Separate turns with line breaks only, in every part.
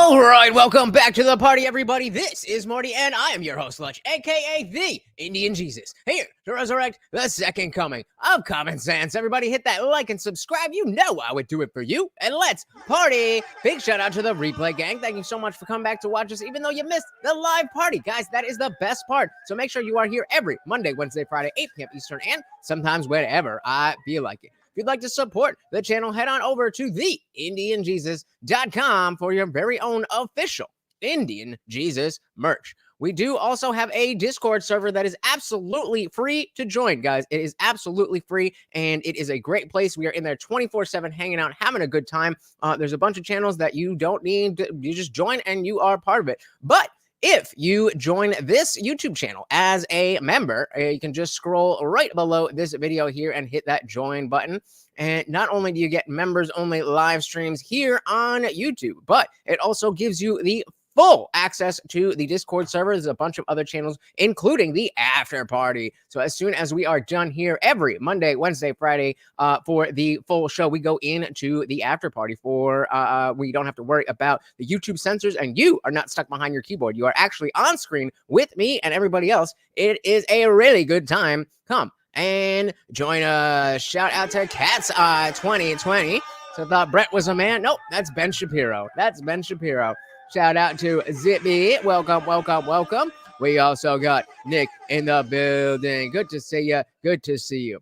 All right, welcome back to the party, everybody. This is Morty, and I am your host, Lutch, aka the Indian Jesus, here to resurrect the second coming of common sense. Everybody hit that like and subscribe. You know I would do it for you, and let's party. Big shout out to the replay gang. Thank you so much for coming back to watch us, even though you missed the live party. Guys, that is the best part. So make sure you are here every Monday, Wednesday, Friday, 8 p.m. Eastern, and sometimes whenever I feel like it. If you'd like to support the channel, head on over to theindianjesus.com for your very own official Indian Jesus merch. We do also have a Discord server that is absolutely free to join, guys. It is absolutely free, and it is a great place. We are in there 24/7, hanging out, having a good time. There's a bunch of channels that you don't need. You just join, and you are part of it. But if you join this YouTube channel as a member, you can just scroll right below this video here and hit that join button. And not only do you get members only live streams here on YouTube, but it also gives you the full access to the Discord server. There's a bunch of other channels, including the after party. So as soon as we are done here every Monday, Wednesday, Friday for the full show, we go into the after party for we don't have to worry about the YouTube censors, and you are not stuck behind your keyboard. You are actually on screen with me and everybody else. It is a really good time. Come and join us. Shout out to Cat's Eye 2020. So I thought Brett was a man. Nope, that's Ben Shapiro. That's Ben Shapiro. Shout out to Zippy. Welcome, welcome, welcome. We also got Nick in the building. Good to see you. Good to see you.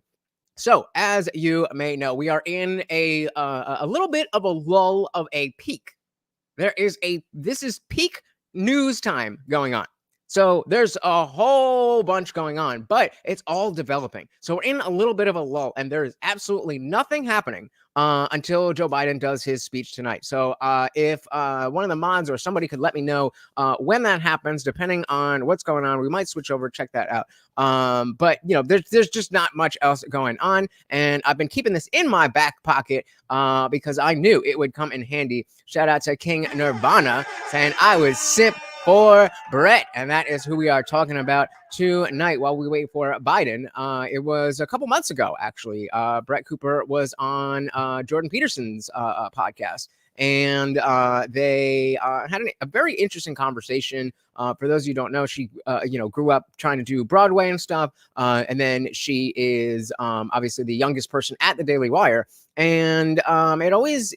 So, as you may know, we are in a little bit of a lull of a peak. This is peak news time going on. So there's a whole bunch going on, but it's all developing. So we're in a little bit of a lull, and there is absolutely nothing happening until Joe Biden does his speech tonight. So if one of the mods or somebody could let me know when that happens, depending on what's going on, we might switch over, check that out. But you know, there's just not much else going on, and I've been keeping this in my back pocket because I knew it would come in handy. Shout out to King Nirvana saying I was simp for Brett, and that is who we are talking about tonight while we wait for Biden. It was a couple months ago, actually. Brett Cooper was on Jordan Peterson's podcast, and they had a very interesting conversation. For those of you who don't know, she grew up trying to do Broadway and stuff, and then she is obviously the youngest person at the Daily Wire. And it always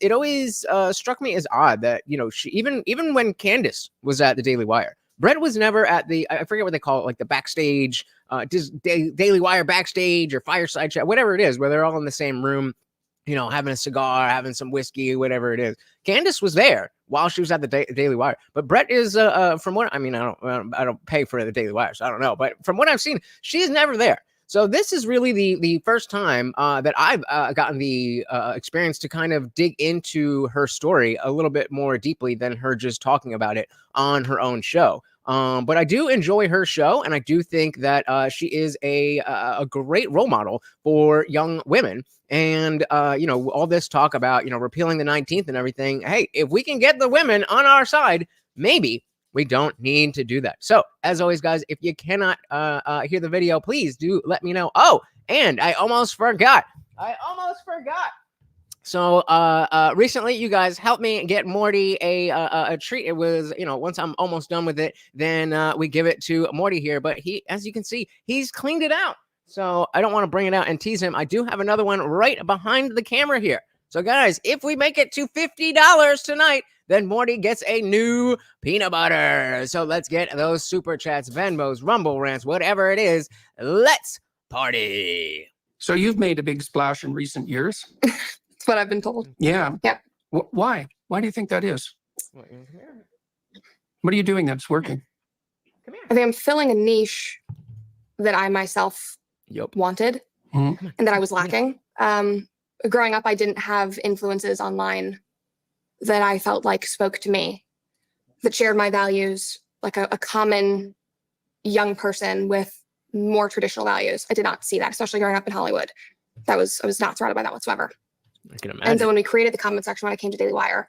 struck me as odd that, you know, she even when Candace was at the Daily Wire, Brett was never at the, I forget what they call it, like the backstage, Daily Wire backstage or fireside chat, whatever it is, where they're all in the same room, you know, having a cigar, having some whiskey, whatever it is. Candace was there while she was at the Daily Wire, but Brett is from what I mean, I don't pay for the Daily Wire, so I don't know, but from what I've seen, she's never there. So this is really the first time that I've gotten the experience to kind of dig into her story a little bit more deeply than her just talking about it on her own show. But I do enjoy her show, and I do think that she is a great role model for young women. And, you know, all this talk about, you know, repealing the 19th and everything. Hey, if we can get the women on our side, maybe we don't need to do that. So, as always, guys, if you cannot hear the video, please do let me know. Oh, and I almost forgot. So, recently, you guys helped me get Morty a treat. It was, you know, once I'm almost done with it, then we give it to Morty here. But he, as you can see, he's cleaned it out. So, I don't want to bring it out and tease him. I do have another one right behind the camera here. So, guys, if we make it to $50 tonight, then Morty gets a new peanut butter. So let's get those super chats, Venmos, Rumble Rants, whatever it is. Let's party.
So you've made a big splash in recent years.
That's what I've been told.
Yeah.
Yeah.
Why? Why do you think that is? What are you doing that's working?
I think I'm filling a niche that I myself wanted and that I was lacking. Growing up, I didn't have influences online that I felt like spoke to me, that shared my values, like a common young person with more traditional values. I did not see that, especially growing up in Hollywood. I was not surrounded by that whatsoever.
I can imagine.
And so when we created the comment section, when I came to Daily Wire,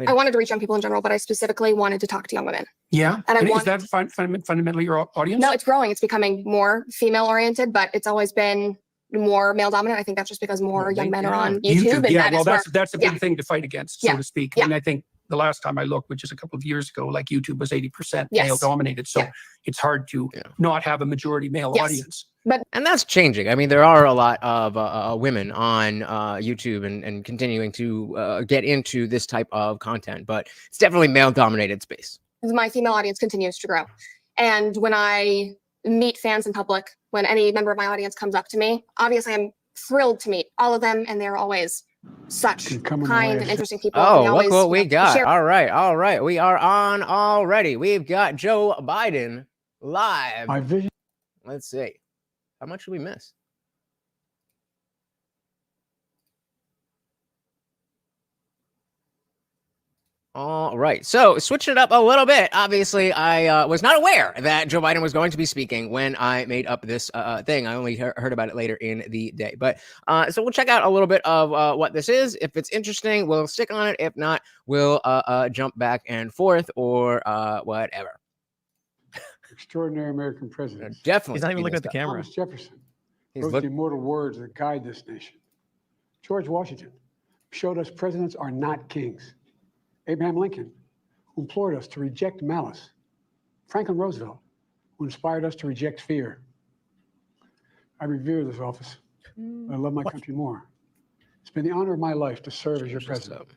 I wanted to reach young people in general, but I specifically wanted to talk to young women.
Yeah. And is that fundamentally your audience?
No, it's growing. It's becoming more female oriented, but it's always been more male dominant. I think that's just because more young men are on YouTube.
That's a big thing to fight against, so to speak.
Yeah.
And I think the last time I looked, which is a couple of years ago, like YouTube was 80%
Yes.
male dominated. So it's hard to not have a majority male audience.
And that's changing. I mean, there are a lot of women on YouTube and continuing to get into this type of content, but it's definitely male dominated space.
My female audience continues to grow. And when I meet fans in public, when any member of my audience comes up to me, obviously I'm thrilled to meet all of them, and they're always such kind and interesting people.
Oh,
always,
look what we got.
share.
All right. We are on already. We've got Joe Biden live.
My vision.
Let's see. How much did we miss? All right. So switching it up a little bit. Obviously, I was not aware that Joe Biden was going to be speaking when I made up this thing. I only heard about it later in the day. But so we'll check out a little bit of what this is. If it's interesting, we'll stick on it. If not, we'll jump back and forth or whatever.
Extraordinary American president.
Definitely.
He's not even looking at the camera.
Thomas Jefferson wrote the immortal words that guide this nation. George Washington showed us presidents are not kings. Abraham Lincoln, who implored us to reject malice. Franklin Roosevelt, who inspired us to reject fear. I revere this office, but I love my country more. It's been the honor of my life to serve as your president.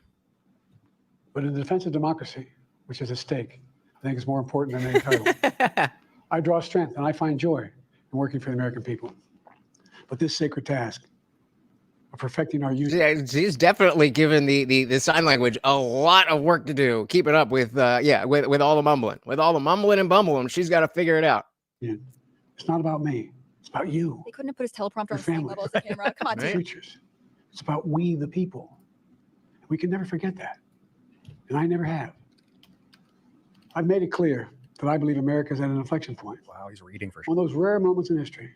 But in the defense of democracy, which is at stake, I think it's more important than any title. I draw strength and I find joy in working for the American people. But this sacred task of perfecting our youth.
Yeah, she's definitely given the sign language a lot of work to do. Keep it up with with all the mumbling. With all the mumbling and bumbling, she's got to figure it out.
Yeah. It's not about me. It's about you.
They couldn't have put his teleprompter on the same
family.
level as the camera. Come on,
Our
dude.
futures. It's about we, the people. We can never forget that. And I never have. I've made it clear that I believe America is at an inflection point.
Wow, he's reading for sure.
One of those rare moments in history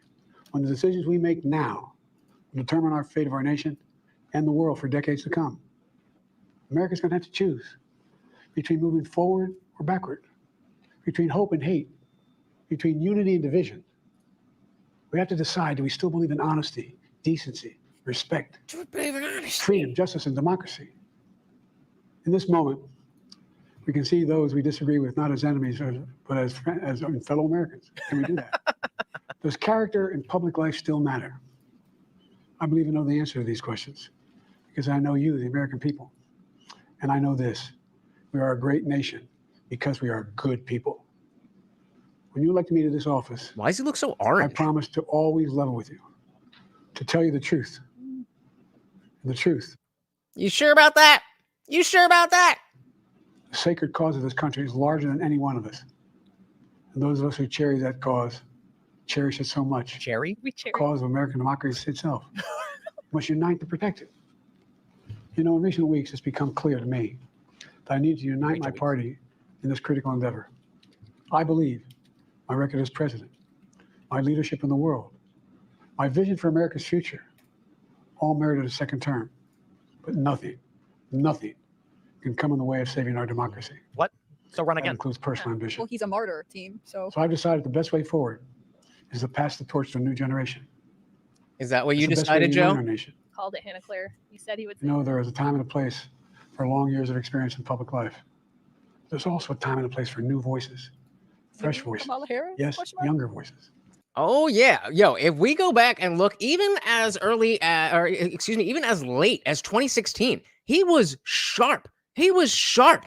when the decisions we make now will determine our fate of our nation and the world for decades to come. America's going to have to choose between moving forward or backward, between hope and hate, between unity and division. We have to decide, do we still believe in honesty, decency, respect, freedom, justice, and democracy? In this moment, we can see those we disagree with not as enemies, but as fellow Americans. Can we do that? Does character in public life still matter? I believe I know the answer to these questions because I know you, the American people. And I know this, we are a great nation because we are good people. When you elected me to this office,
Why does he look so
I
orange?
promise to always level with you, to tell you the truth. The truth.
You sure about that? You sure about that?
The sacred cause of this country is larger than any one of us. And those of us who cherish that cause, cherish it so much.
Cherry?
We cherry.
Cause of American democracy itself. Must unite to protect it. You know, in recent weeks, it's become clear to me that I need to unite my party in this critical endeavor. I believe my record as president, my leadership in the world, my vision for America's future, all merited a second term. But nothing can come in the way of saving our democracy.
What? So run
That
again.
includes personal ambition.
Well, he's a martyr, team. So
So I've decided the best way forward is to pass the torch to a new generation.
Is that what you
It's the best way to
decided,
unite
Joe?
our nation.
called it, Hannah Claire. You said he would.
You know, there is a time and a place for long years of experience in public life. There's also a time and a place for new voices, fresh voices.
Kamala Harris?
Yes,
Question mark?
younger voices.
Oh yeah, yo! If we go back and look, even as early, even as late as 2016, he was sharp. He was sharp,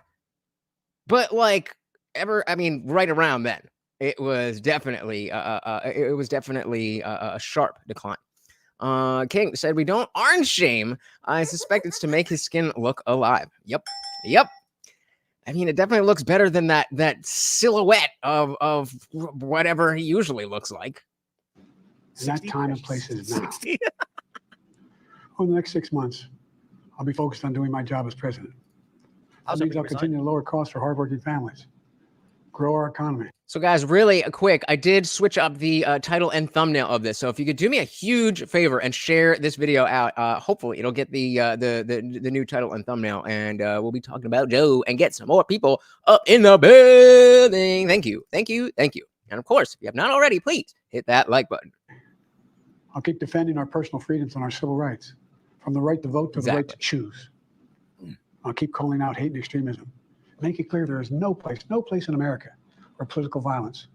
but like right around then, it was definitely a sharp decline. King said, "We don't orange shame. I suspect it's to make his skin look alive." Yep. I mean, it definitely looks better than that silhouette of whatever he usually looks like.
And that time and place is now. Over the next 6 months, I'll be focused on doing my job as president. That means I'll continue to lower costs for hardworking families, grow our economy.
So guys, really quick, I did switch up the title and thumbnail of this. So if you could do me a huge favor and share this video out, hopefully it'll get the new title and thumbnail, and we'll be talking about Joe and get some more people up in the building. Thank you. And of course, if you have not already, please hit that like button.
I'll keep defending our personal freedoms and our civil rights, from the right to vote to the right to choose. I'll keep calling out hate and extremism, Make it clear there is no place in America where political violence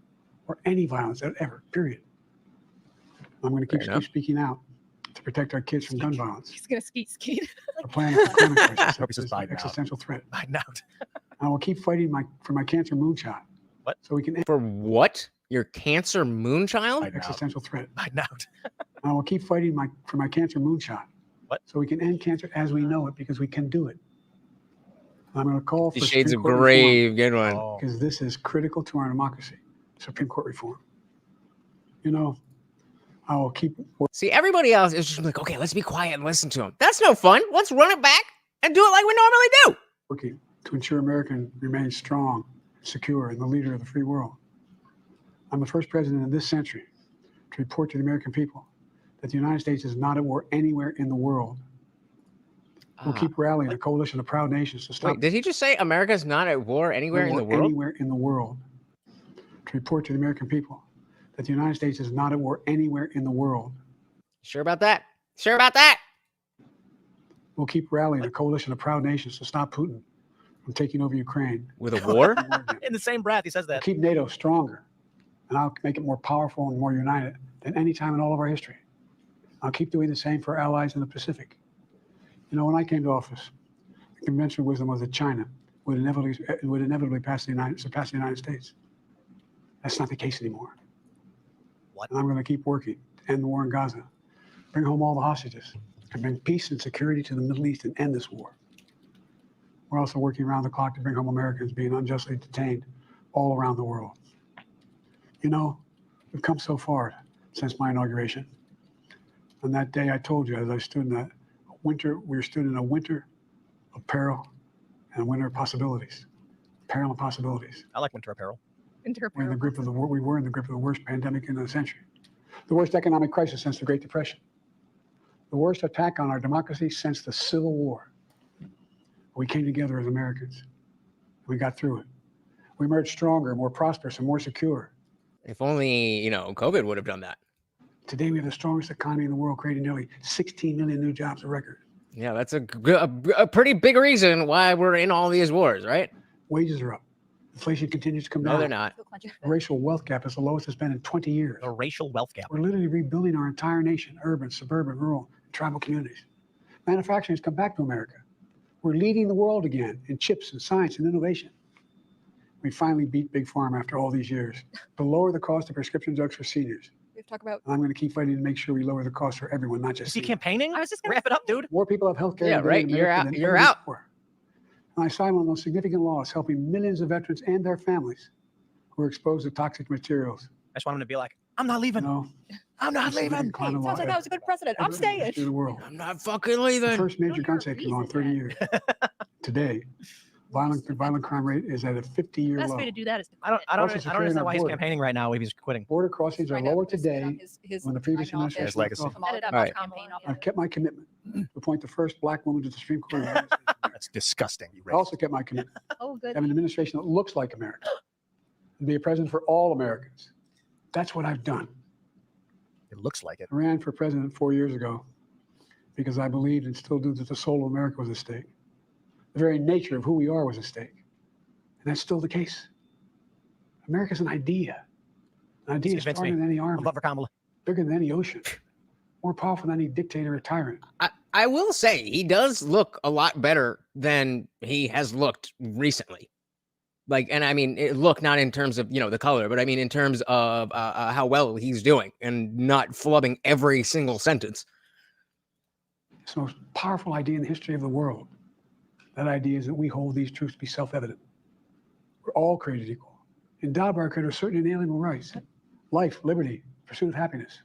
or any violence ever, period. I'm going to keep speaking out to protect our kids from gun violence.
He's gonna skeet.
Our planet for climate crisis
Hope he says
is an
Biden out.
existential threat.
Biden out.
I will keep fighting for my cancer moonshot.
What?
So we can end
For what? Your cancer moonchild?
Biden out.
existential threat.
Biden out.
I will keep fighting for my cancer moonshot.
What?
So we can end cancer as we know it, because we can do it. I'm going to call for
Shades
Supreme
of
Court
grave. Good one.
Oh.
because this is critical to our democracy. Supreme Court reform. You know, I will keep
See, everybody else is just like, okay, let's be quiet and listen to him. That's no fun. Let's run it back and do it like we normally do.
working to ensure America remains strong, secure, and the leader of the free world. I'm the first president in this century to report to the American people that the United States is not at war anywhere in the world. We'll keep rallying a coalition of proud nations to stop.
Wait, did he just say America's not at war anywhere in the world?
Anywhere in the world. To report to the American people that the United States is not at war anywhere in the world.
Sure about that? Sure about that?
We'll keep rallying a coalition of proud nations to stop Putin from taking over Ukraine.
With a war?
In the same breath, he says
We'll
that.
keep NATO stronger, and I'll make it more powerful and more united than any time in all of our history. I'll keep doing the same for our allies in the Pacific. You know, when I came to office, the conventional wisdom was that China would inevitably surpass the United States. That's not the case anymore.
What?
And I'm going to keep working to end the war in Gaza, bring home all the hostages, and bring peace and security to the Middle East and end this war. We're also working around the clock to bring home Americans being unjustly detained all around the world. You know, we've come so far since my inauguration. On that day, I told you, as I stood in that winter, we stood in a winter of peril and a winter of possibilities. Peril and possibilities.
I like winter apparel.
We're in the grip of we were in the grip of the worst pandemic in the century, the worst economic crisis since the Great Depression, the worst attack on our democracy since the Civil War. We came together as Americans. We got through it. We emerged stronger, more prosperous, and more secure.
If only, you know, COVID would have done that.
Today, we have the strongest economy in the world, creating nearly 16 million new jobs a record.
Yeah, that's a pretty big reason why we're in all these wars, right?
Wages are up. Inflation continues to come
No,
down.
they're not.
The racial wealth gap is the lowest it's been in 20 years.
The racial wealth gap.
We're literally rebuilding our entire nation, urban, suburban, rural, and tribal communities. Manufacturing has come back to America. We're leading the world again in chips and science and innovation. We finally beat Big Pharma after all these years to lower the cost of prescription drugs for seniors.
We have to talk about.
And I'm going to keep fighting to make sure we lower the cost for everyone, not just
Is he
seniors.
campaigning?
I was just gonna
Wrap it up, dude.
More people have health care.
Yeah, right. You're out. You're out.
And I signed one of those significant laws helping millions of veterans and their families who are exposed to toxic materials.
I just want him to be like, I'm not
You
leaving.
know,
I'm not leaving.
Hey, sounds like that was a good precedent. I'm staying.
In the world.
I'm not fucking
The
leaving.
first major
No,
gun
you're
safety law in
reason,
30 years. Today, violent crime rate is at a 50-year
Best
low.
way to do that is.
I don't
Also securing
understand
our
why he's
border.
campaigning right now if he's quitting.
Border crossings are
Find out
lower
this on
today
his
when the previous
time in office.
administration.
His legacy.
I'm edit up
All
my
right.
campaign off.
I've kept my commitment to appoint the first black woman to the Supreme Court of the United States.
That's disgusting. You
I also kept my commitment
Oh,
to
good.
have an administration that looks like America and be a president for all Americans. That's what I've done.
It looks like it.
I ran for president 4 years ago because I believed and still do that the soul of America was at stake. The very nature of who we are was at stake. And that's still the case. America's an idea. An idea
Convince
stronger
me.
than any
I'd
army,
love for Kamala.
bigger than any ocean, more powerful than any dictator or tyrant.
I will say he does look a lot better than he has looked recently. Like, and I mean, look, not in terms of, you know, the color, but I mean, in terms of how well he's doing and not flubbing every single sentence.
It's the most powerful idea in the history of the world. That idea is that we hold these truths to be self-evident. We're all created equal, endowed by our Creator with certain inalienable rights: life, liberty, pursuit of happiness.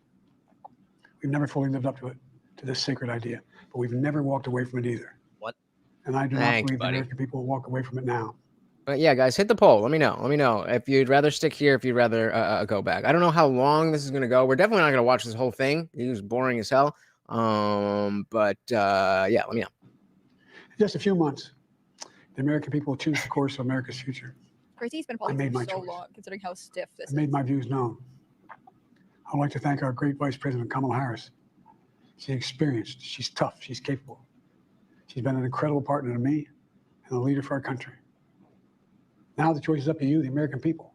We've never fully lived up to it, to this sacred idea, but we've never walked away from it either.
What?
And I do not
Thanks,
believe the
buddy.
American people will walk away from it now.
But yeah, guys, hit the poll. Let me know. Let me know if you'd rather stick here, if you'd rather go back. I don't know how long this is going to go. We're definitely not going to watch this whole thing. He was boring as hell. But yeah, let me know.
In just a few months, the American people will choose the course of America's future.
Crazy, he's been
I made
politics
my
for so
choice.
long, considering how stiff this
I made
is.
my views known. I would like to thank our great Vice President Kamala Harris. She's experienced, she's tough, she's capable. She's been an incredible partner to me and a leader for our country. Now the choice is up to you, the American people.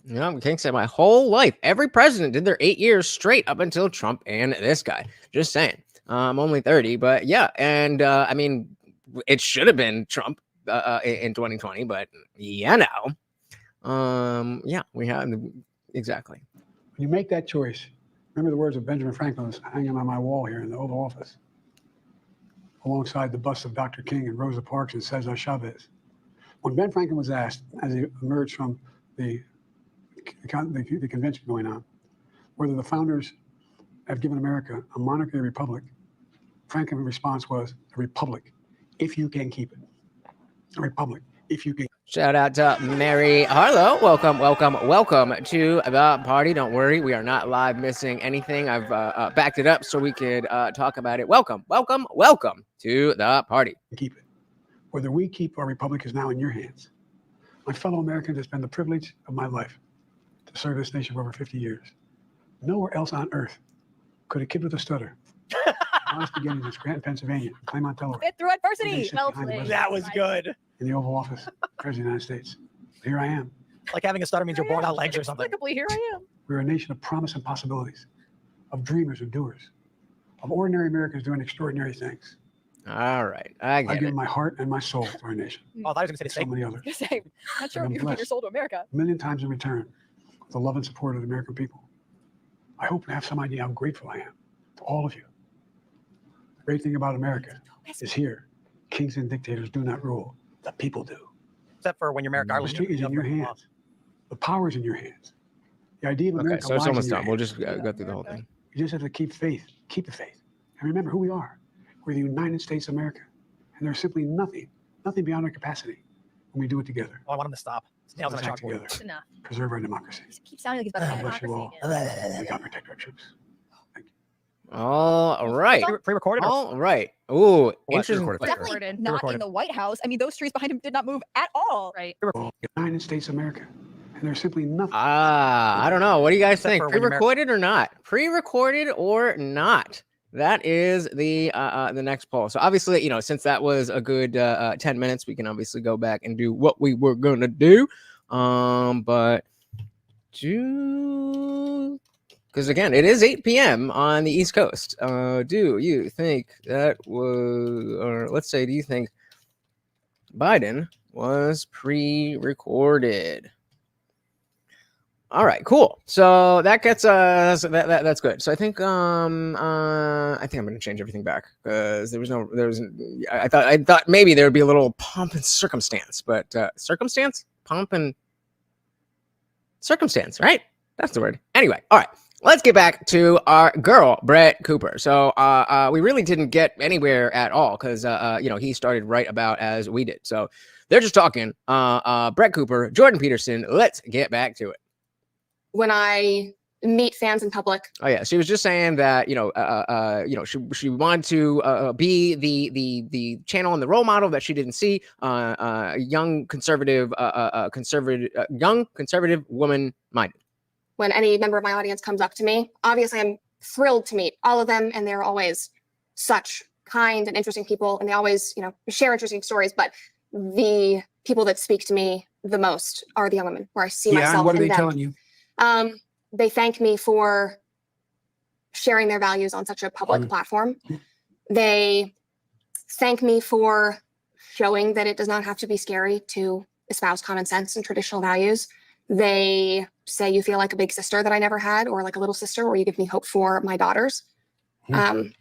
Yeah, King said my whole life, every president did their 8 years straight up until Trump and this guy. Just saying. I'm only 30, but yeah. And I mean, it should have been Trump in 2020, but yeah, now. Yeah, we have exactly.
When you make that choice, remember the words of Benjamin Franklin that's hanging on my wall here in the Oval Office, alongside the bust of Dr. King and Rosa Parks and Cesar Chavez. When Ben Franklin was asked, as he emerged from the convention going on, whether the founders have given America a monarchy or a republic, Franklin's response was, a republic, if you can keep it. A republic, if you can.
Shout out to Mary Harlow. Welcome to the party. Don't worry, we are not live missing anything. I've backed it up so we could talk about it. Welcome to the party.
Keep it. Whether we keep our republic is now in your hands. My fellow Americans, it's been the privilege of my life to serve this nation for over 50 years. Nowhere else on earth could a kid with a stutter, honest beginnings in Scranton, Pennsylvania, Claymont, Delaware,
Fit through adversity.
Well
played.
That was good.
in the Oval Office, President of the United States. Here I am.
Like having a stutter means you're born on legs or something.
Inexplicably, here I am.
We're a nation of promise and possibilities, of dreamers and doers, of ordinary Americans doing extraordinary things.
All right, I
I
get
give
it.
my heart and my soul to our nation.
Oh, I thought I was going to say the
So
same.
many others.
Same. Not sure if
I'm
you give your
blessed.
soul to America.
A million times in return, with the love and support of the American people. I hope you have some idea how grateful I am to all of you. The great thing about America is here. Kings and dictators do not rule. The people do.
Except for when you're Merrick
The
Garland.
street is in your hands. The power is in your hands. The idea of
Okay,
America
so it's
lies
almost
in your
done. We'll
hands.
just go through the whole thing.
You just have to keep faith. Keep the faith. And remember who we are. We're the United States of America. And there's simply nothing beyond our capacity when we do it together.
Oh, I want him to stop. It's nails on a
Let's act
chalkboard.
together.
It's enough.
Preserve our democracy.
It keeps sounding like it's about
God
to
bless you
democracy
all.
again.
We got to protect our troops.
All right.
Pre-recorded? Or?
All right. Ooh,
What,
interesting.
pre-recorded?
Definitely
Recorded.
not in
Recorded.
the White House. I mean, those trees behind him did not move at all.
Right.
The United States of America. And there's simply nothing.
I don't know. What do you guys
Except
think?
for when you're
Pre-recorded or not? Pre-recorded or not? That is the next poll. So obviously, since that was a good 10 minutes, we can obviously go back and do what we were gonna do. But because again, it is 8 p.m. on the East Coast. Do you think that was, or let's say, do you think Biden was pre-recorded? All right, cool. So that gets us that's good. So I think I'm gonna change everything back because I thought maybe there would be a little pomp and circumstance, but pomp and circumstance, right? That's the word. Anyway, all right. Let's get back to our girl, Brett Cooper. So we really didn't get anywhere at all because he started right about as we did. So they're just talking. Brett Cooper, Jordan Peterson. Let's get back to it.
When I meet fans in public,
Oh yeah, she was just saying that she wanted to be the channel and the role model that she didn't see. Young conservative woman minded.
when any member of my audience comes up to me, obviously I'm thrilled to meet all of them, and they're always such kind and interesting people, and they always share interesting stories. But the people that speak to me the most are the young women, where I see
Yeah,
myself
and what are
in
they
them.
telling you?
They thank me for sharing their values on such a public
Mm.
platform. They thank me for showing that it does not have to be scary to espouse common sense and traditional values. They say you feel like a big sister that I never had, or like a little sister, or you give me hope for my daughters.
Mm.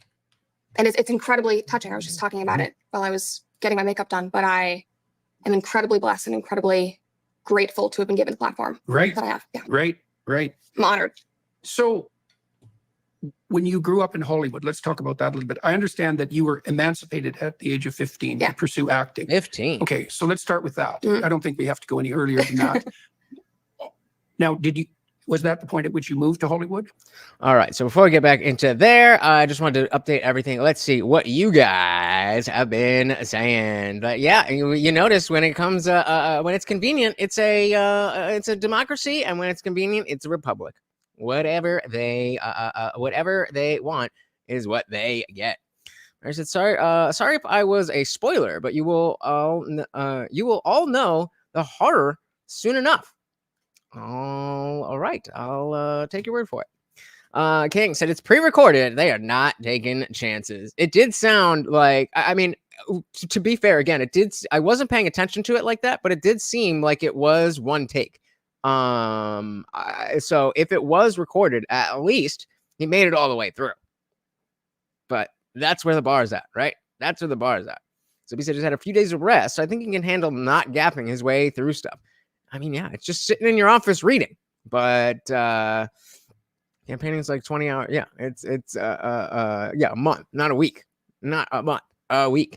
And it's incredibly touching. I was just talking about it while I was getting my makeup done, but I am incredibly blessed and incredibly grateful to have been given the platform
Right,
that I have. Yeah,
right.
I'm honored.
So when you grew up in Hollywood, let's talk about that a little bit. I understand that you were emancipated at the age of 15
Yeah.
to pursue acting.
15.
Okay, so let's start with that.
Mhm.
I don't think we have to go any earlier than that. Now, was that the point at which you moved to Hollywood?
All right. So before we get back into there, I just wanted to update everything. Let's see what you guys have been saying. But yeah, you notice when it comes when it's convenient, it's a democracy, and when it's convenient, it's a republic. Whatever they want is what they get. I said sorry if I was a spoiler, but you will all know the horror soon enough. All right. I'll take your word for it. King said it's pre-recorded. They are not taking chances. It did sound like, I mean, to be fair, again, I wasn't paying attention to it like that, but it did seem like it was one take. So if it was recorded, at least he made it all the way through. But that's where the bar is at, right? That's where the bar is at. So he said he's had a few days of rest. So I think he can handle not gapping his way through stuff. I mean, yeah, it's just sitting in your office reading. But campaigning is like 20 hours. Yeah, it's a month, not a week. Not a month, a week.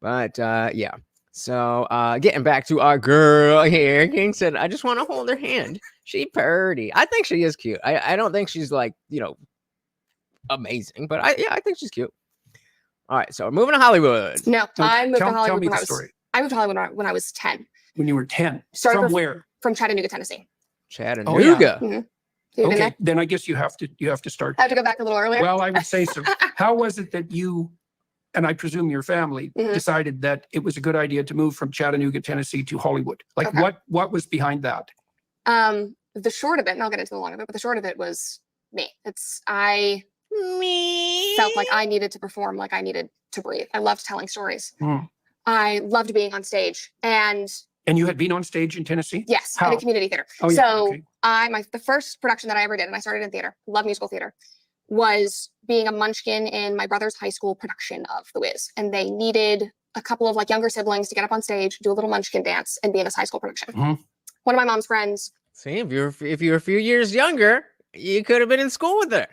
But yeah. So getting back to our girl here, King said, I just want to hold her hand. She purty. I think she is cute. I don't think she's like, amazing, but I think she's cute. All right, so we're moving to Hollywood.
No, I moved to
Tell
Hollywood
me
when
the story.
I moved to Hollywood when I was 10.
When you were 10.
Started
From where?
From Chattanooga, Tennessee.
Chattanooga.
Mm-hmm. So you've been
Okay,
there?
then I guess you have to start.
I have to go back a little earlier.
Well, I would say so. How was it that you, and I presume your family,
Mhm.
decided that it was a good idea to move from Chattanooga, Tennessee to Hollywood? Like
Okay.
what was behind that?
The short of it, and I'll get into the long of it, but the short of it was me. I felt like I needed to perform, like I needed to breathe. I loved telling stories.
Mm.
I loved being on stage. And
And you had been on stage in Tennessee?
yes,
How?
in a community theater.
Oh, yeah,
So
okay.
the first production that I ever did, and I started in theater, love musical theater, was being a munchkin in my brother's high school production of The Wiz. And they needed a couple of like younger siblings to get up on stage, do a little munchkin dance, and be in this high school production.
Mhm.
One of my mom's friends,
See, if you're a few years younger, you could have been in school with her.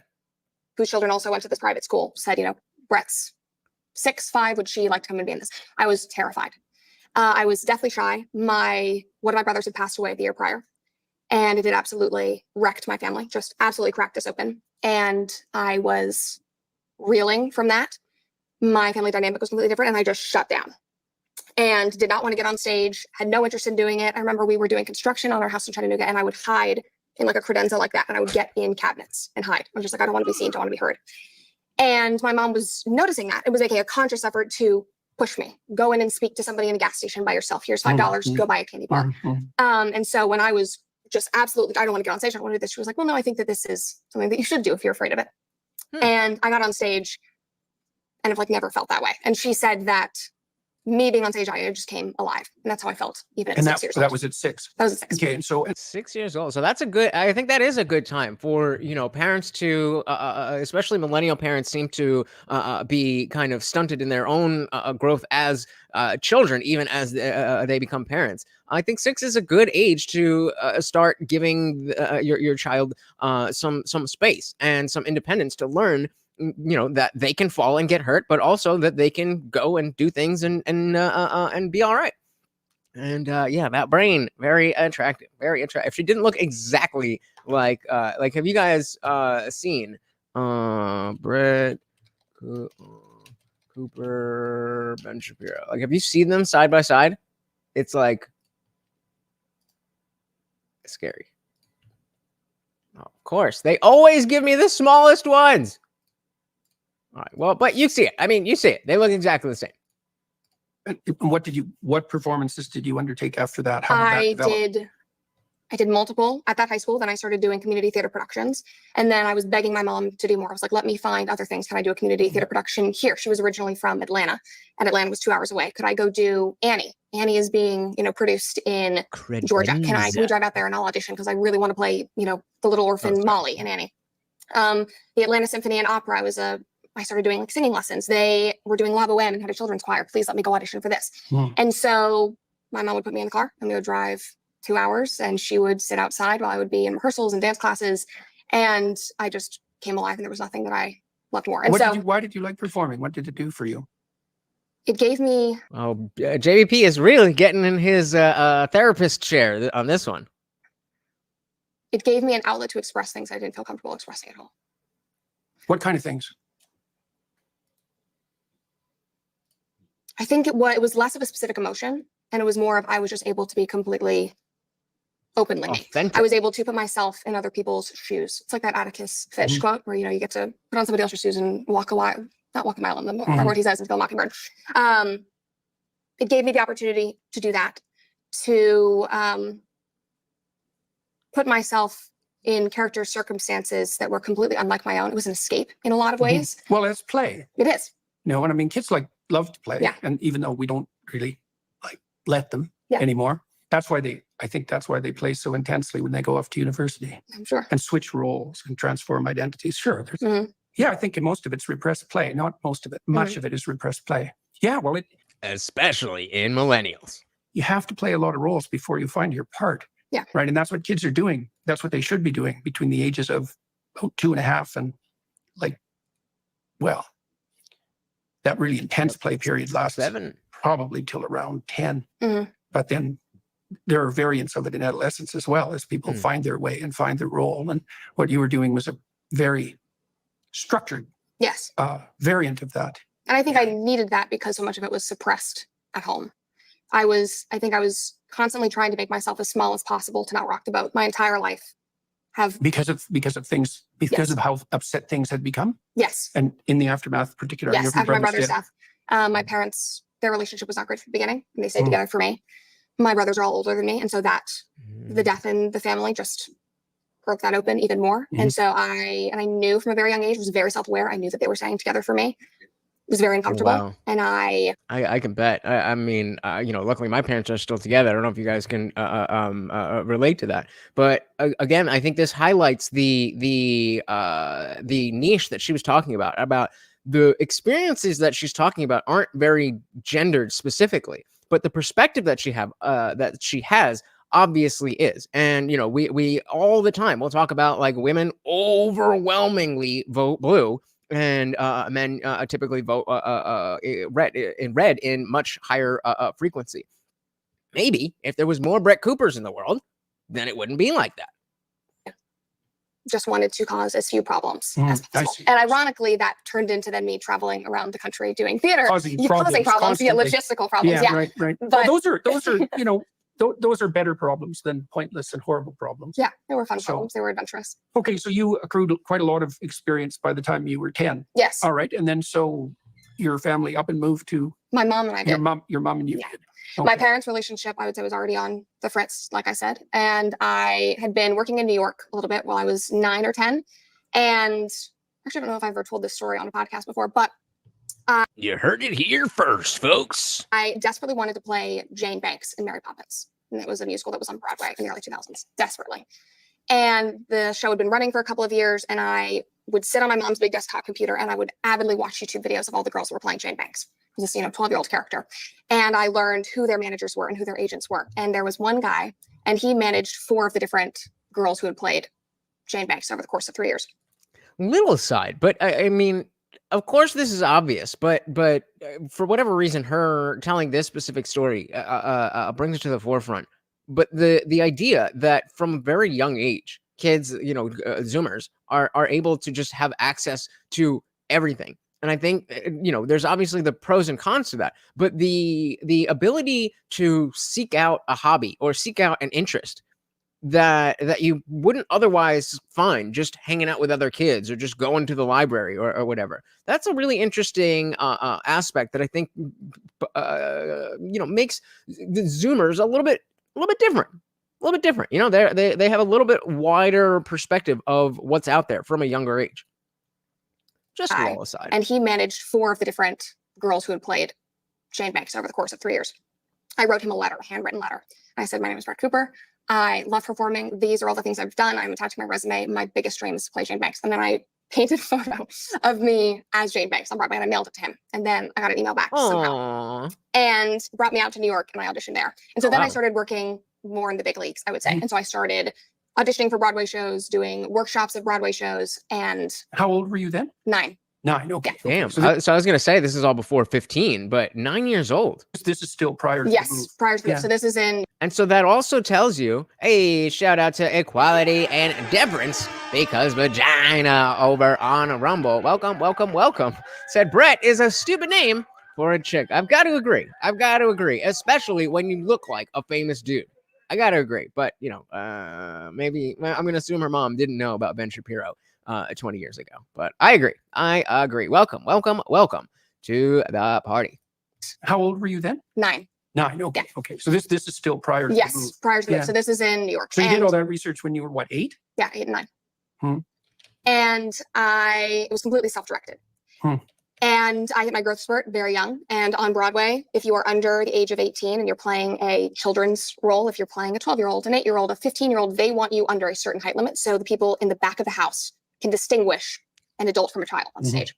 whose children also went to this private school, said, Brett's 6'5", would she like to come and be in this? I was terrified. I was deathly shy. One of my brothers had passed away the year prior, and it had absolutely wrecked my family, just absolutely cracked us open. And I was reeling from that. My family dynamic was completely different, and I just shut down and did not want to get on stage, had no interest in doing it. I remember we were doing construction on our house in Chattanooga, and I would hide in like a credenza like that, and I would get in cabinets and hide. I'm just like, I don't want to be seen, don't want to be heard. And my mom was noticing that. It was making a conscious effort to push me. Go in and speak to somebody in a gas station by yourself. Here's $5.
Mhm.
Go buy a candy bar.
Mhm.
And so when I was just absolutely, I don't want to get on stage, I don't want to do this. She was like, well, no, I think that this is something that you should do if you're afraid of it. And I got on stage and I've like never felt that way. And she said that me being on stage, I just came alive. And that's how I felt even at
And
6 years old.
that was at 6.
That was at 6.
Okay, and so
6 years old. So that's I think that is a good time for, parents to, especially millennial parents seem to be kind of stunted in their own growth as children, even as they become parents. I think 6 is a good age to start giving your child some space and some independence to learn, that they can fall and get hurt, but also that they can go and do things and be all right. And yeah, that brain, very attractive, very attractive. If she didn't look exactly like have you guys seen Brett Cooper, Ben Shapiro? Like, have you seen them side by side? It's like scary. Oh, of course, they always give me the smallest ones. All right, well, but you see it. I mean, you see it. They look exactly the same.
what performances did you undertake after that? How did that develop?
I did multiple at that high school. Then I started doing community theater productions. And then I was begging my mom to do more. I was like, let me find other things. Can I do a community theater production here? She was originally from Atlanta, and Atlanta was 2 hours away. Could I go do Annie? Annie is being, produced in Georgia. Can we drive out there and I'll audition? Because I really want to play, the little orphan Molly in Annie. The Atlanta Symphony and Opera, I started doing like singing lessons. They were doing La Boheme and had a children's choir. Please let me go audition for this. And so my mom would put me in the car and we would drive 2 hours, and she would sit outside while I would be in rehearsals and dance classes. And I just came alive, and there was nothing that I loved more. And
Why did you like performing? What did it do for you?
it gave me,
Oh, JVP is really getting in his therapist chair on this one.
it gave me an outlet to express things I didn't feel comfortable expressing at all.
What kind of things?
I think it was less of a specific emotion, and it was more of I was just able to be completely openly me.
Authentic.
I was able to put myself in other people's shoes. It's like that Atticus Finch quote where, you get to put on somebody else's shoes and not walk a mile in them, or what he says in Kill a Mockingbird. It gave me the opportunity to do that, to put myself in character circumstances that were completely unlike my own. It was an escape in a lot of ways.
Well, it's play.
It is.
You know what I mean? Kids love to play.
Yeah.
And even though we don't really let them
Yeah.
anymore, I think that's why they play so intensely when they go off to university
I'm sure.
and switch roles and transform identities. Sure.
Mhm.
Yeah, I think most of it's repressed play. Not most of it. Much of it is repressed play. Yeah, well,
Especially in millennials.
you have to play a lot of roles before you find your part.
Yeah.
Right. And that's what kids are doing. That's what they should be doing between the ages of 2.5 and that really intense play period lasts
7.
probably till around 10.
Mhm.
But then there are variants of it in adolescence as well, as people find their way and find their role. And what you were doing was a very structured
Yes.
variant of that.
And I think I needed that because so much of it was suppressed at home. I think I was constantly trying to make myself as small as possible to not rock the boat. My entire life have.
Because of things, because
Yes.
of how upset things had become.
Yes.
And in the aftermath, particularly.
Yes. After my brother's death, my parents, their relationship was not great from the beginning, and they stayed together for me. My brothers are all older than me, and so the death in the family just broke that open even more. And so I knew from a very young age, was very self-aware. I knew that they were staying together for me. It was very uncomfortable.
Wow.
And I
can bet. I mean, luckily my parents are still together. I don't know if you guys can relate to that, but again, I think this highlights the niche that she was talking about the experiences that she's talking about aren't very gendered specifically, but the perspective that she has obviously is. And we all the time we'll talk about like women overwhelmingly vote blue, and men typically vote red in much higher frequency. Maybe if there was more Brett Coopers in the world, then it wouldn't be like that.
just wanted to cause as few problems as
I
possible.
see.
And ironically, that turned into then me traveling around the country doing theater,
Causing
causing problems,
constantly.
logistical problems. Yeah.
Right.
But
Well, those are those are better problems than pointless and horrible problems.
yeah, they were fun
So-
problems. They were adventurous.
Okay, so you accrued quite a lot of experience by the time you were 10.
Yes.
All right, and then so your family up and moved to
My mom and I did.
your mom and you
Yeah.
did.
My
Okay.
parents' relationship, I would say, was already on the fritz, like I said. And I had been working in New York a little bit while I was 9 or 10. And actually, I don't know if I've ever told this story on a podcast before, but
You heard it here first, folks.
I desperately wanted to play Jane Banks in Mary Poppins. And it was a musical that was on Broadway in the early 2000s, desperately. And the show had been running for a couple of years, and I would sit on my mom's big desktop computer and I would avidly watch YouTube videos of all the girls who were playing Jane Banks, this 12-year-old character. And I learned who their managers were and who their agents were. And there was one guy, and he managed 4 of the different girls who had played Jane Banks over the course of 3 years.
Little aside, but I mean, of course this is obvious, but for whatever reason, her telling this specific story brings it to the forefront. But the idea that from a very young age, kids, Zoomers are able to just have access to everything. And I think, there's obviously the pros and cons to that, but the ability to seek out a hobby or seek out an interest that you wouldn't otherwise find just hanging out with other kids or just going to the library or whatever. That's a really interesting aspect that I think, makes the Zoomers a little bit different. A little bit different. They have a little bit wider perspective of what's out there from a younger age. Just a little aside.
And he managed 4 of the different girls who had played Jane Banks over the course of 3 years. I wrote him a letter, a handwritten letter. I said, my name is Brett Cooper. I love performing. These are all the things I've done. I'm attaching my resume. My biggest dream is to play Jane Banks. And then I painted a photo of me as Jane Banks on Broadway, and I mailed it to him. And then I got an email back somehow
Aww.
and brought me out to New York, and I auditioned there. And so then I
Wow.
started working more in the big leagues, I would say. And so I started auditioning for Broadway shows, doing workshops at Broadway shows, and
How old were you then?
9.
9. Okay.
Yeah.
Damn.
So
So I was gonna say this is all before 15, but 9 years old.
this is still prior to the move.
Yes, prior to this.
Yeah.
So this is in
And so that also tells you, hey, shout out to equality and deference because vagina over on Rumble. Welcome. Said Brett is a stupid name for a chick. I've got to agree, especially when you look like a famous dude. I got to agree. But, maybe I'm going to assume her mom didn't know about Ben Shapiro 20 years ago. But I agree. Welcome to the party.
How old were you then?
9.
9. Okay. Okay. So this is still prior to the move.
Yes, prior to the
Yeah.
move. So this is in New York.
So you did
And-
all that research when you were what, 8?
Yeah, 8 and 9.
Hmm.
And it was completely self-directed.
Hmm.
And I hit my growth spurt very young. And on Broadway, if you are under the age of 18 and you're playing a children's role, if you're playing a 12-year-old, an 8-year-old, a 15-year-old, they want you under a certain height limit. So the people in the back of the house can distinguish an adult from a child on stage.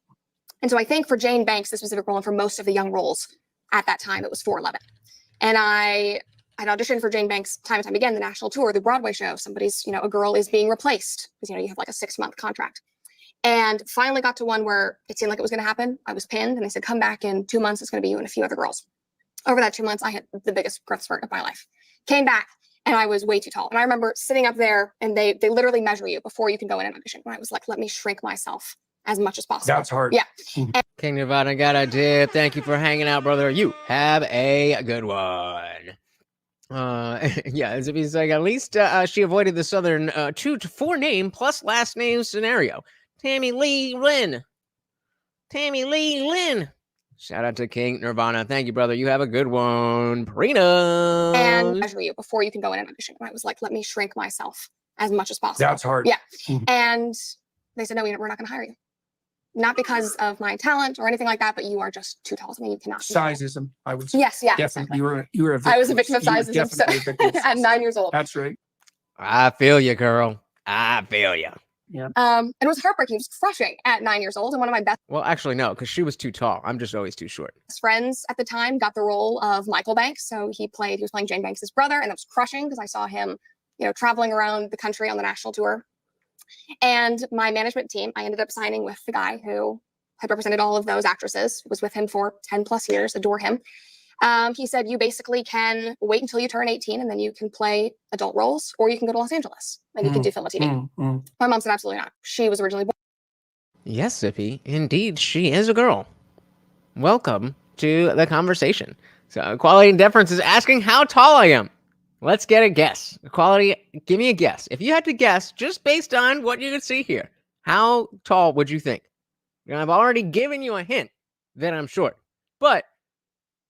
And so I think for Jane Banks, the specific role, and for most of the young roles at that time, it was 4'11". And I'd auditioned for Jane Banks time and time again, the national tour, the Broadway show. Somebody's, a girl is being replaced because, you have like a 6-month contract. And finally got to one where it seemed like it was going to happen. I was pinned and they said, come back in 2 months. It's going to be you and a few other girls. Over that 2 months, I had the biggest growth spurt of my life. Came back and I was way too tall. And I remember sitting up there and they literally measure you before you can go in and audition. And I was like, let me shrink myself as much as possible.
That's hard.
Yeah.
King Nirvana got a dip. Thank you for hanging out, brother. You have a good one. Yeah, as if he's like, at least she avoided the Southern 2 to 4 name plus last name scenario. Tammy Lee Lynn. Tammy Lee Lynn. Shout out to King Nirvana. Thank you, brother. You have a good one. Prina.
And measure you before you can go in and audition. And I was like, let me shrink myself as much as possible.
That's hard.
Yeah. And they said, no, we're not going to hire you. Not because of my talent or anything like that, but you are just too tall. I mean, you cannot.
Sizeism, I would say.
Yes, yeah.
Definitely.
Exactly.
You were a victim.
I was a victim of
You were
sizeism. So
definitely a victim of
at 9 years old.
That's right.
I feel you, girl. I feel you.
And it was heartbreaking. It was crushing at 9 years old. And one of my best
Well, actually, no, because she was too tall. I'm just always too short.
friends at the time got the role of Michael Banks. So he was playing Jane Banks' brother, and it was crushing because I saw him, traveling around the country on the national tour. And my management team, I ended up signing with the guy who had represented all of those actresses, was with him for 10 plus years, adore him. He said, you basically can wait until you turn 18 and then you can play adult roles, or you can go to Los Angeles and you can do film and TV. My mom said, absolutely not. She was originally born.
Yes, Zippy. Indeed, she is a girl. Welcome to the conversation. So, Quality and Deference is asking how tall I am. Let's get a guess. Quality, give me a guess. If you had to guess, just based on what you could see here, how tall would you think? I've already given you a hint that I'm short, but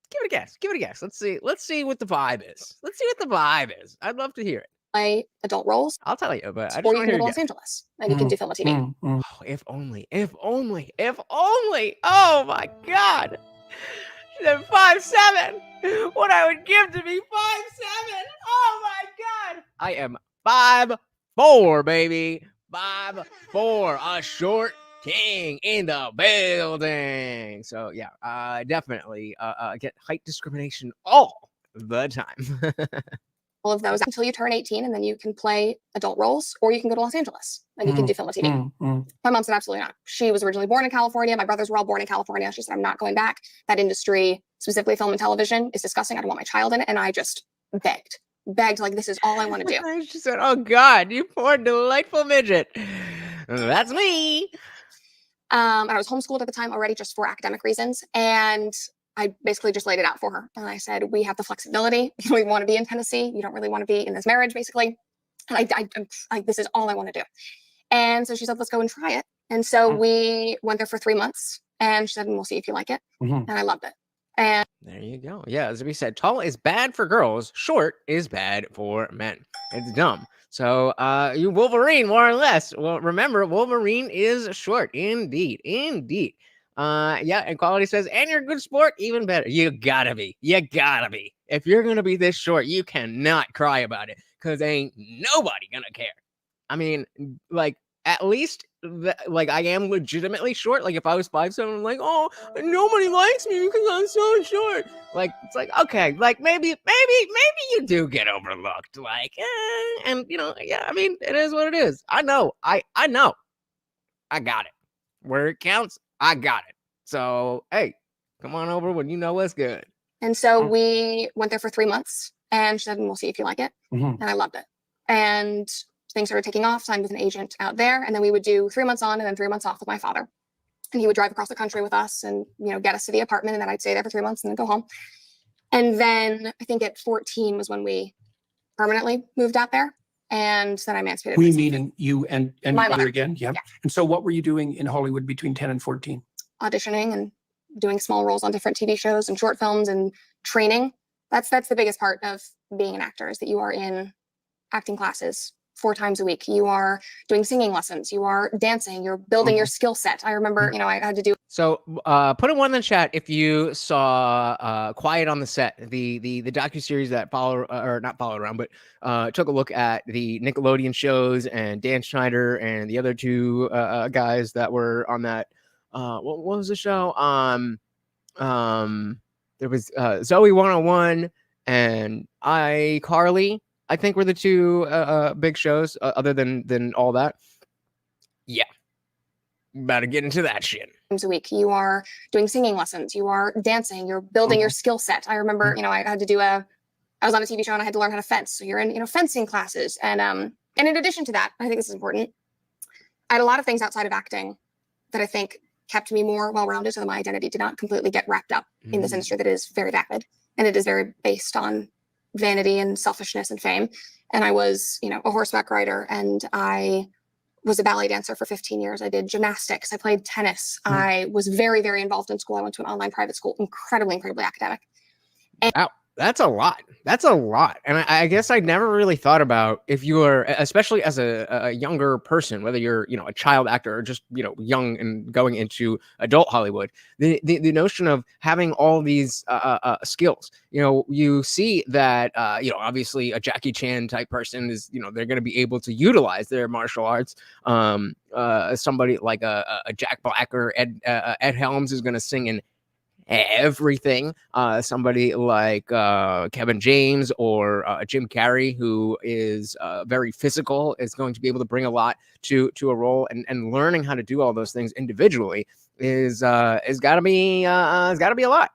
give it a guess. Give it a guess. Let's see what the vibe is. Let's see what the vibe is. I'd love to hear it.
Play adult roles,
I'll tell you, but I just
or you
want to
can
hear
go to
you.
Los Angeles and you can do film and TV.
Oh, if only, if only, if only. Oh my God. She said 5'7". What I would give to be 5'7". Oh my God. I am 5'4", baby. 5'4", a short king in the building. So yeah, definitely get height discrimination all the time.
All of those until you turn 18 and then you can play adult roles, or you can go to Los Angeles and you can do film and TV. My mom said, absolutely not. She was originally born in California. My brothers were all born in California. She said, I'm not going back. That industry, specifically film and television, is disgusting. I don't want my child in it. And I just begged, like, this is all I want to do.
She said, oh God, you poor delightful midget. That's me.
And I was homeschooled at the time already just for academic reasons. And I basically just laid it out for her. And I said, we have the flexibility. We want to be in Tennessee. You don't really want to be in this marriage, basically. And I this is all I want to do. And so she said, let's go and try it. And so we went there for 3 months. And she said, and we'll see if you like it. And I loved it. And
there you go. Yeah, as we said, tall is bad for girls. Short is bad for men. It's dumb. So you Wolverine, more or less. Well, remember, Wolverine is short. Indeed. Indeed. Yeah, and Quality says, and you're a good sport, even better. You gotta be. You gotta be. If you're gonna be this short, you cannot cry about it, because ain't nobody gonna care. I mean, like, at least, like, I am legitimately short. Like, if I was 5'7", I'm like, oh, nobody likes me because I'm so short. Like, it's like, okay, like, maybe you do get overlooked. Like, and, yeah, I mean, it is what it is. I know. I know. I got it. Where it counts, I got it. So, hey, come on over when you know what's good.
And so we went there for 3 months, and she said, and we'll see if you like it. And I loved it. And things started taking off, signed with an agent out there. And then we would do 3 months on and then 3 months off with my father. And he would drive across the country with us and, get us to the apartment. And then I'd stay there for 3 months and then go home. And then I think at 14 was when we permanently moved out there. And then I emancipated
We
myself.
mean you and
My
your
mother.
mother again. Yeah. And so what were you doing in Hollywood between 10 and 14?
Auditioning and doing small roles on different TV shows and short films and training That's the biggest part of being an actor, is that you are in acting classes 4 times a week. You are doing singing lessons. You are dancing. You're building your skill set. I remember, you know, I had to do.
So put a 1 in the chat if you saw Quiet on the Set, the docuseries that followed, or not followed around, but took a look at the Nickelodeon shows and Dan Schneider and the other 2 guys that were on that. What was the show? There was Zoe 101 and iCarly, I think, were the 2 big shows other than all that. Yeah. About to get into that shit.
Times a week. You are doing singing lessons. You are dancing. You're building your skill set. I remember, you know, I had to do I was on a TV show and I had to learn how to fence. So you're in, you know, fencing classes. And in addition to that, I think this is important. I had a lot of things outside of acting that I think kept me more well-rounded, so that my identity did not completely get wrapped up in this industry that is very vapid, and it is very based on vanity and selfishness and fame. And I was, you know, a horseback rider, and I was a ballet dancer for 15 years. I did gymnastics. I played tennis. I was very, very involved in school. I went to an online private school, incredibly academic.
Wow, that's a lot. That's a lot. And I guess I never really thought about, if you are, especially as a younger person, whether you're, you know, a child actor or just, you know, young and going into adult Hollywood, the notion of having all these skills. You know, you see that, you know, obviously a Jackie Chan type person is, you know, they're going to be able to utilize their martial arts. Somebody like a Jack Black or Ed Helms is going to sing in everything. Somebody like Kevin James or Jim Carrey, who is very physical, is going to be able to bring a lot to a role, and learning how to do all those things individually is got to be a lot.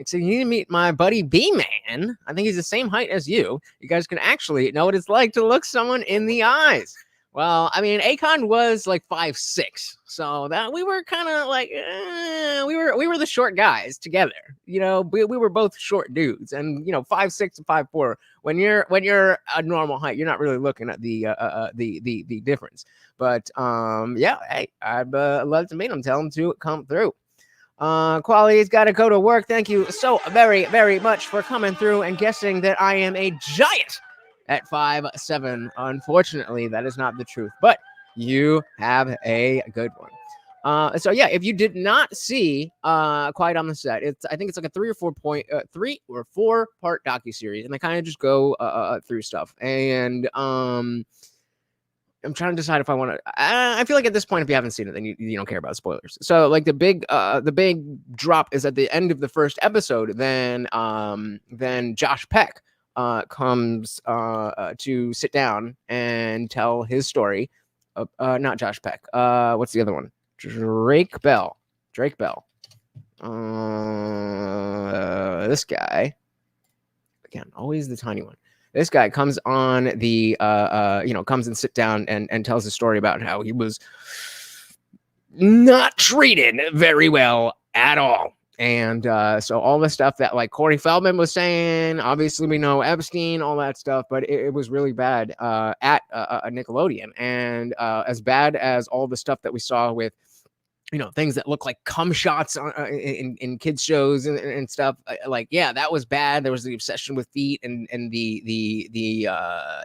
So you need to meet my buddy B-Man. I think he's the same height as you. You guys can actually know what it's like to look someone in the eyes. Well, I mean, Akon was like 5'6", so that we were kind of like we were the short guys together. You know, we were both short dudes, and you know, 5'6" and 5'4". When you're a normal height, you're not really looking at the difference. But yeah, hey, I'd love to meet him. Tell him to come through. Quality's got to go to work. Thank you so very, very much for coming through and guessing that I am a giant at 5'7". Unfortunately, that is not the truth, but you have a good one. So yeah, if you did not see Quiet on the Set, I think it's like a 3 or 4 part docuseries, and they kind of just go through stuff. And I'm trying to decide if I want to. I feel like at this point, if you haven't seen it, then you don't care about spoilers. So like the big drop is at the end of the first episode. Then Josh Peck comes to sit down and tell his story. Not Josh Peck. What's the other one? Drake Bell. This guy, again, always the tiny one. This guy comes on the comes and sit down and tells a story about how he was not treated very well at all. And so all the stuff that like Corey Feldman was saying, obviously we know Epstein, all that stuff, but it was really bad at Nickelodeon. And as bad as all the stuff that we saw with, you know, things that look like cum shots in kids shows and stuff, like, yeah, that was bad. There was the obsession with feet and the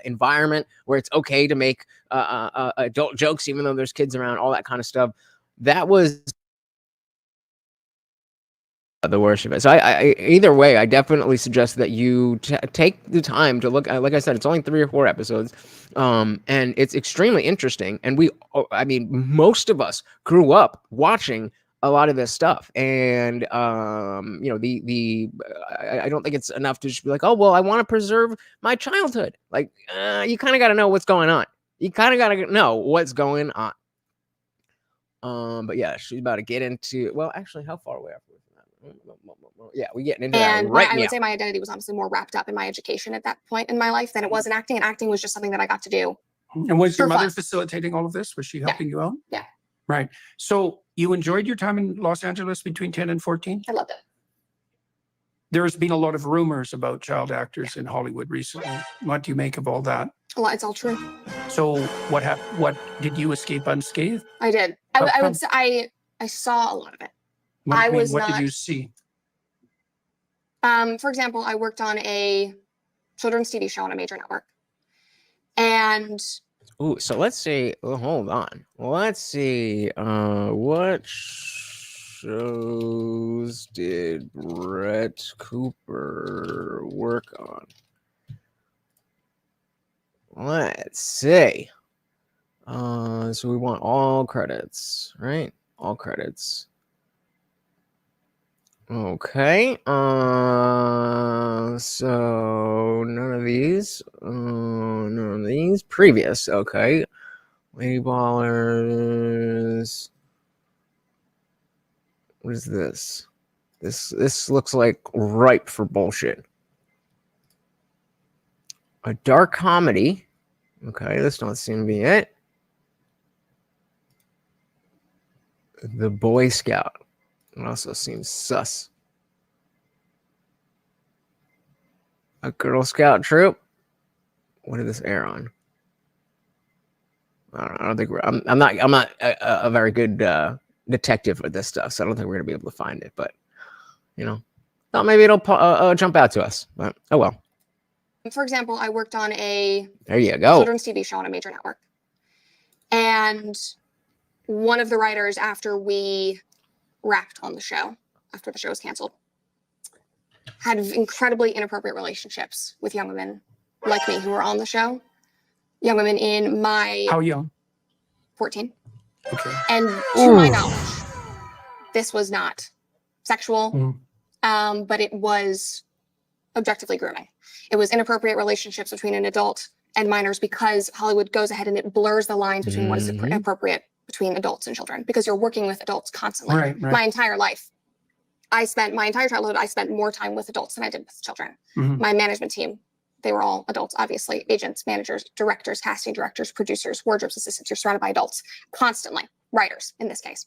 environment where it's okay to make adult jokes, even though there's kids around, all that kind of stuff. That was the worst of it. So I either way, I definitely suggest that you take the time to look. Like I said, it's only 3 or 4 episodes, and it's extremely interesting. And most of us grew up watching a lot of this stuff, and you know, I don't think it's enough to just be like, oh well, I want to preserve my childhood. Like, you kind of got to know what's going on. You kind of got to know what's going on. But yeah, she's about to get into. Well, actually, how far away are we? Yeah, we're getting into that right now.
I would say my identity was honestly more wrapped up in my education at that point in my life than it was in acting. And acting was just something that I got to do.
And was your mother facilitating all of this? Was she helping you out?
Yeah.
Right. So you enjoyed your time in Los Angeles between 10 and 14?
I loved it.
There's been a lot of rumors about child actors in Hollywood recently. What do you make of all that?
Well, it's all true.
So what happened? What did you escape unscathed?
I did. I would say I saw a lot of it.
What did you see?
For example, I worked on a children's TV show on a major network. And
Ooh, so let's see. Oh, hold on. Let's see. What shows did Brett Cooper work on? Let's see. So we want all credits, right? All credits. Okay. So none of these. None of these. Previous. Okay. Lady Ballers. What is this? This looks like ripe for bullshit. A dark comedy. Okay, this don't seem to be it. The Boy Scout. It also seems sus. A Girl Scout troop. What did this air on? I don't think I'm not a very good detective with this stuff, so I don't think we're gonna be able to find it. But thought maybe it'll jump out to us. But oh well.
for example, I worked on a
There you go.
children's TV show on a major network. And one of the writers, after we wrapped on the show, after the show was canceled, had incredibly inappropriate relationships with young women like me who were on the show. Young women in my
How young?
14.
Okay.
And to my knowledge, this was not sexual, but it was objectively grooming. It was inappropriate relationships between an adult and minors because Hollywood goes ahead and it blurs the lines between what is appropriate between adults and children because you're working with adults constantly.
Right.
My entire life, my entire childhood, I spent more time with adults than I did with children. My management team, they were all adults, obviously, agents, managers, directors, casting directors, producers, wardrobe assistants. You're surrounded by adults constantly, writers in this case.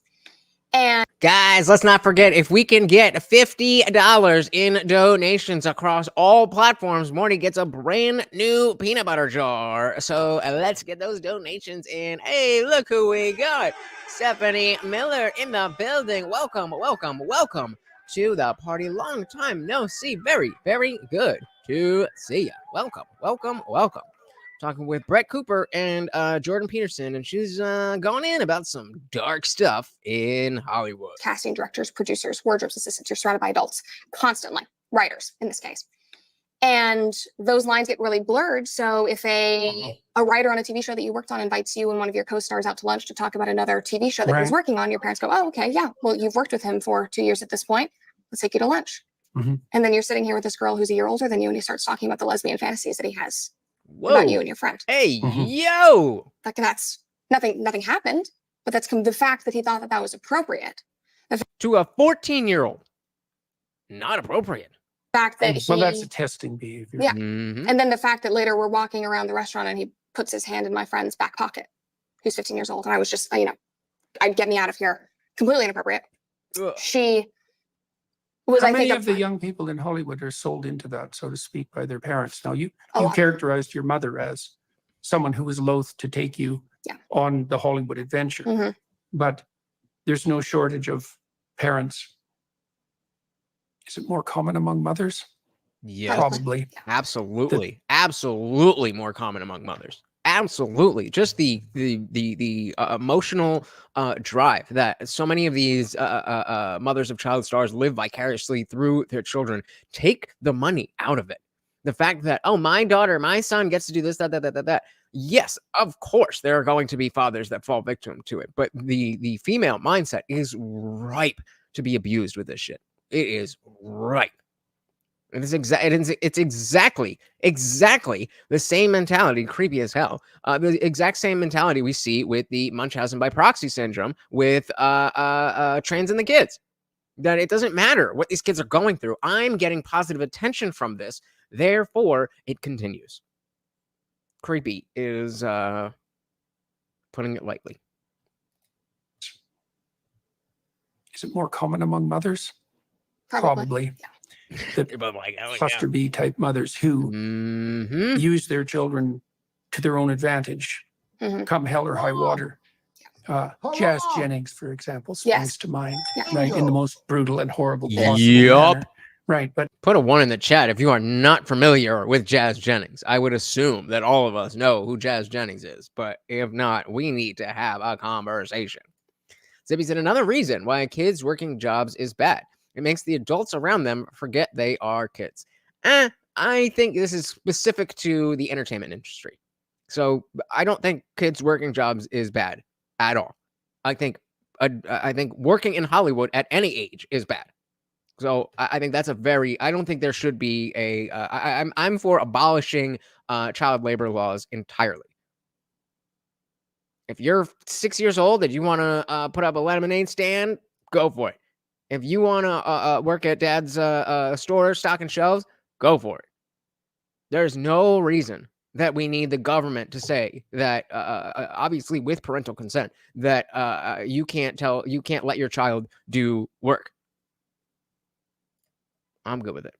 And
guys, let's not forget, if we can get $50 in donations across all platforms, Morty gets a brand new peanut butter jar. So let's get those donations in. Hey, look who we got. Stephanie Miller in the building. Welcome, welcome, welcome to the party. Long time no see. Very, very good to see you. Welcome, welcome, welcome. Talking with Brett Cooper and Jordan Peterson, and she's going in about some dark stuff in Hollywood.
casting directors, producers, wardrobe assistants. You're surrounded by adults constantly, writers in this case. And those lines get really blurred. So if a writer on a TV show that you worked on invites you and one of your co-stars out to lunch to talk about another TV show that he's working on, your parents go, oh, okay, yeah, well, you've worked with him for 2 years at this point. Let's take you to lunch. And then you're sitting here with this girl who's a year older than you, and he starts talking about the lesbian fantasies that he has about you and your friend.
Hey, yo!
Like that's nothing happened, but that's the fact that he thought that was appropriate.
To a 14-year-old, not appropriate.
Fact that
Well, that's a testing behavior.
Yeah. And then the fact that later we're walking around the restaurant and he puts his hand in my friend's back pocket, who's 15 years old. And I was just, I'd get me out of here. Completely inappropriate.
Ugh.
She was,
How
I
many
think,
of the young people in Hollywood are sold into that, so to speak, by their parents? Now, you
A lot.
characterized your mother as someone who was loath to take you on the Hollywood adventure. But there's no shortage of parents. Is it more common among mothers?
Yeah,
Probably.
absolutely, absolutely more common among mothers. Absolutely, just the emotional drive that so many of these mothers of child stars live vicariously through their children. Take the money out of it. The fact that, oh, my daughter, my son gets to do this, that. Yes, of course, there are going to be fathers that fall victim to it, but the female mindset is ripe to be abused with this shit. It is ripe. It's exactly the same mentality, creepy as hell. The exact same mentality we see with the Munchausen by proxy syndrome with trans and the kids. That it doesn't matter what these kids are going through. I'm getting positive attention from this. Therefore, it continues. Creepy is putting it lightly.
Is it more common among mothers? Probably. The cluster B type mothers who use their children to their own advantage, come hell or high water. Jazz Jennings, for example, springs to mind, right, in the most brutal and horrible possible manner, Right. But
put a 1 in the chat if you are not familiar with Jazz Jennings. I would assume that all of us know who Jazz Jennings is, but if not, we need to have a conversation. Zippy said another reason why kids working jobs is bad. It makes the adults around them forget they are kids. I think this is specific to the entertainment industry. So I don't think kids working jobs is bad at all. I think working in Hollywood at any age is bad. So I think that's I don't think there should be I'm for abolishing child labor laws entirely. If you're 6 years old and you want to put up a lemonade stand, go for it. If you want to work at dad's store stocking shelves, go for it. There's no reason that we need the government to say that, obviously with parental consent, that you can't let your child do work. I'm good with it.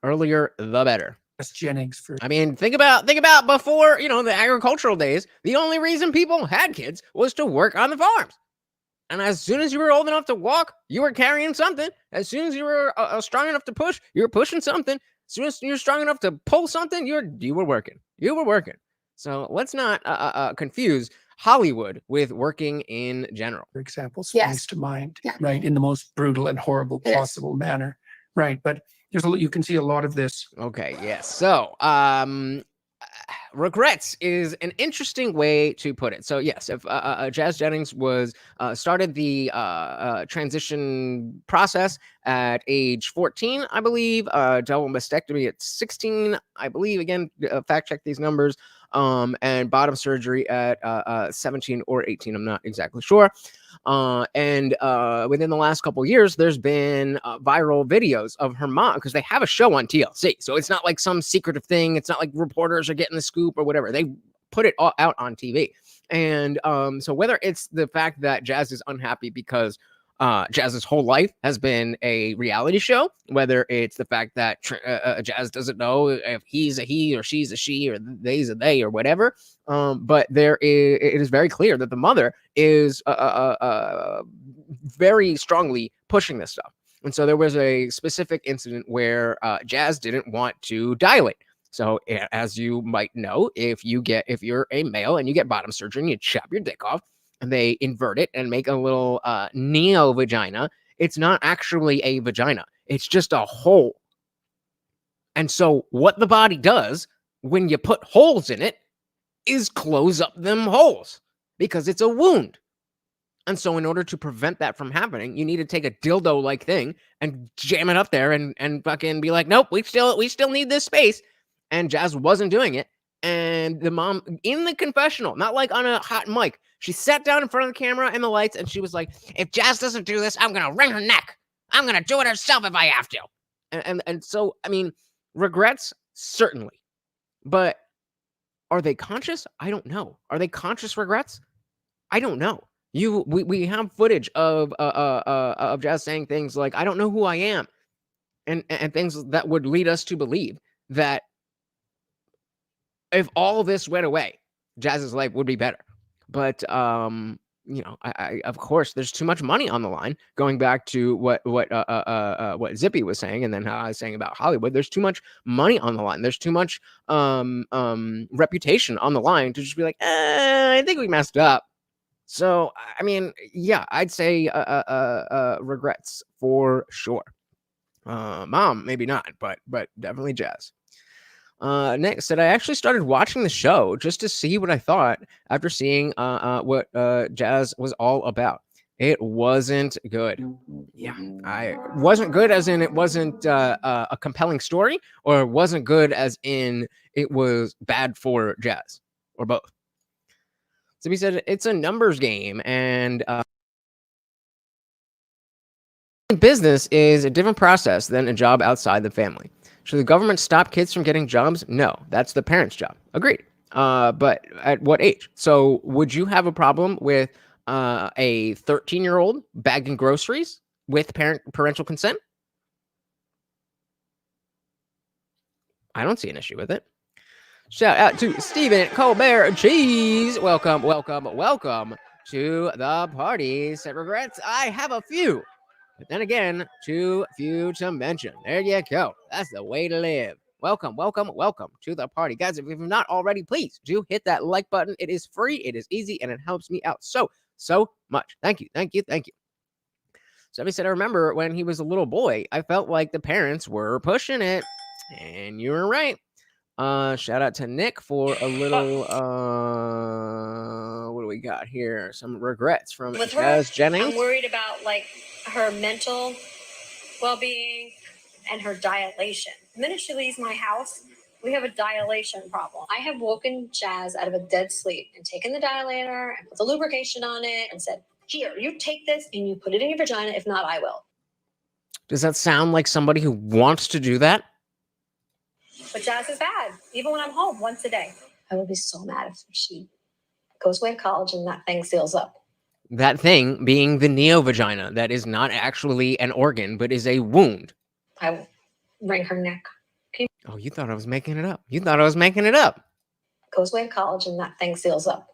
Earlier, the better.
that's Jennings for.
I mean, think about before, the agricultural days. The only reason people had kids was to work on the farms. And as soon as you were old enough to walk, you were carrying something. As soon as you were strong enough to push, you were pushing something. As soon as you're strong enough to pull something, you were working. You were working. So let's not confuse Hollywood with working in general.
For example,
Yes.
springs to mind,
Yeah.
right, in the most brutal and horrible
It is.
possible manner, right? But you can see a lot of this.
Okay, yes. So, regrets is an interesting way to put it. So, yes, if Jazz Jennings started the transition process at age 14, I believe, double mastectomy at 16, I believe, again, fact check these numbers, and bottom surgery at 17 or 18, I'm not exactly sure. And within the last couple of years, there's been viral videos of her mom, because they have a show on TLC. So it's not like some secretive thing. It's not like reporters are getting the scoop or whatever. They put it all out on TV. And so whether it's the fact that Jazz is unhappy because Jazz's whole life has been a reality show, whether it's the fact that Jazz doesn't know if he's a he or she's a she or they's a they or whatever. But it is very clear that the mother is very strongly pushing this stuff. And so there was a specific incident where Jazz didn't want to dilate. So as you might know, if you're a male and you get bottom surgery and you chop your dick off, and they invert it and make a little neo vagina, it's not actually a vagina. It's just a hole. And so what the body does when you put holes in it is close up them holes because it's a wound. And so in order to prevent that from happening, you need to take a dildo-like thing and jam it up there and fucking be like, nope, we still need this space. And Jazz wasn't doing it. And the mom in the confessional, not like on a hot mic, she sat down in front of the camera and the lights, and she was like, if Jazz doesn't do this, I'm going to wring her neck. I'm going to do it herself if I have to. And so, I mean, regrets, certainly. But are they conscious? I don't know. Are they conscious regrets? I don't know. We have footage of Jazz saying things like, I don't know who I am. And things that would lead us to believe that if all this went away, Jazz's life would be better. But I of course, there's too much money on the line. Going back to what Zippy was saying, and then how I was saying about Hollywood, there's too much money on the line. There's too much reputation on the line to just be like, I think we messed up. So I mean, yeah, I'd say regrets for sure. Mom, maybe not, but definitely Jazz. Nick said, I actually started watching the show just to see what I thought after seeing what Jazz was all about. It wasn't good. Yeah, I wasn't good as in it wasn't a compelling story, or it wasn't good as in it was bad for Jazz, or both. So he said it's a numbers game, and business is a different process than a job outside the family. Should the government stop kids from getting jobs? No, that's the parents' job. Agreed. But at what age? So would you have a problem with a 13-year-old bagging groceries with parental consent? I don't see an issue with it. Shout out to Stephen Colbert Cheese. Welcome to the party. Set regrets. I have a few. But then again, too few to mention. There you go. That's the way to live. Welcome, welcome, welcome to the party. Guys, if you've not already, please do hit that like button. It is free, it is easy, and it helps me out so much. Thank you, thank you, thank you. Somebody said, I remember when he was a little boy, I felt like the parents were pushing it. And you were right. Shout out to Nick for a little, what do we got here? Some regrets from Jazz Jennings.
I'm worried about like her mental well-being and her dilation. The minute she leaves my house, we have a dilation problem. I have woken Jazz out of a dead sleep and taken the dilator and put the lubrication on it and said, here, you take this and you put it in your vagina. If not, I will.
Does that sound like somebody who wants to do that?
But Jazz is bad, even when I'm home once a day. I would be so mad if she goes away to college and that thing seals up.
That thing being the neovagina, that is not actually an organ, but is a wound.
I will wring her neck.
Oh, you thought I was making it up. You thought I was making it up.
Goes away to college and that thing seals up.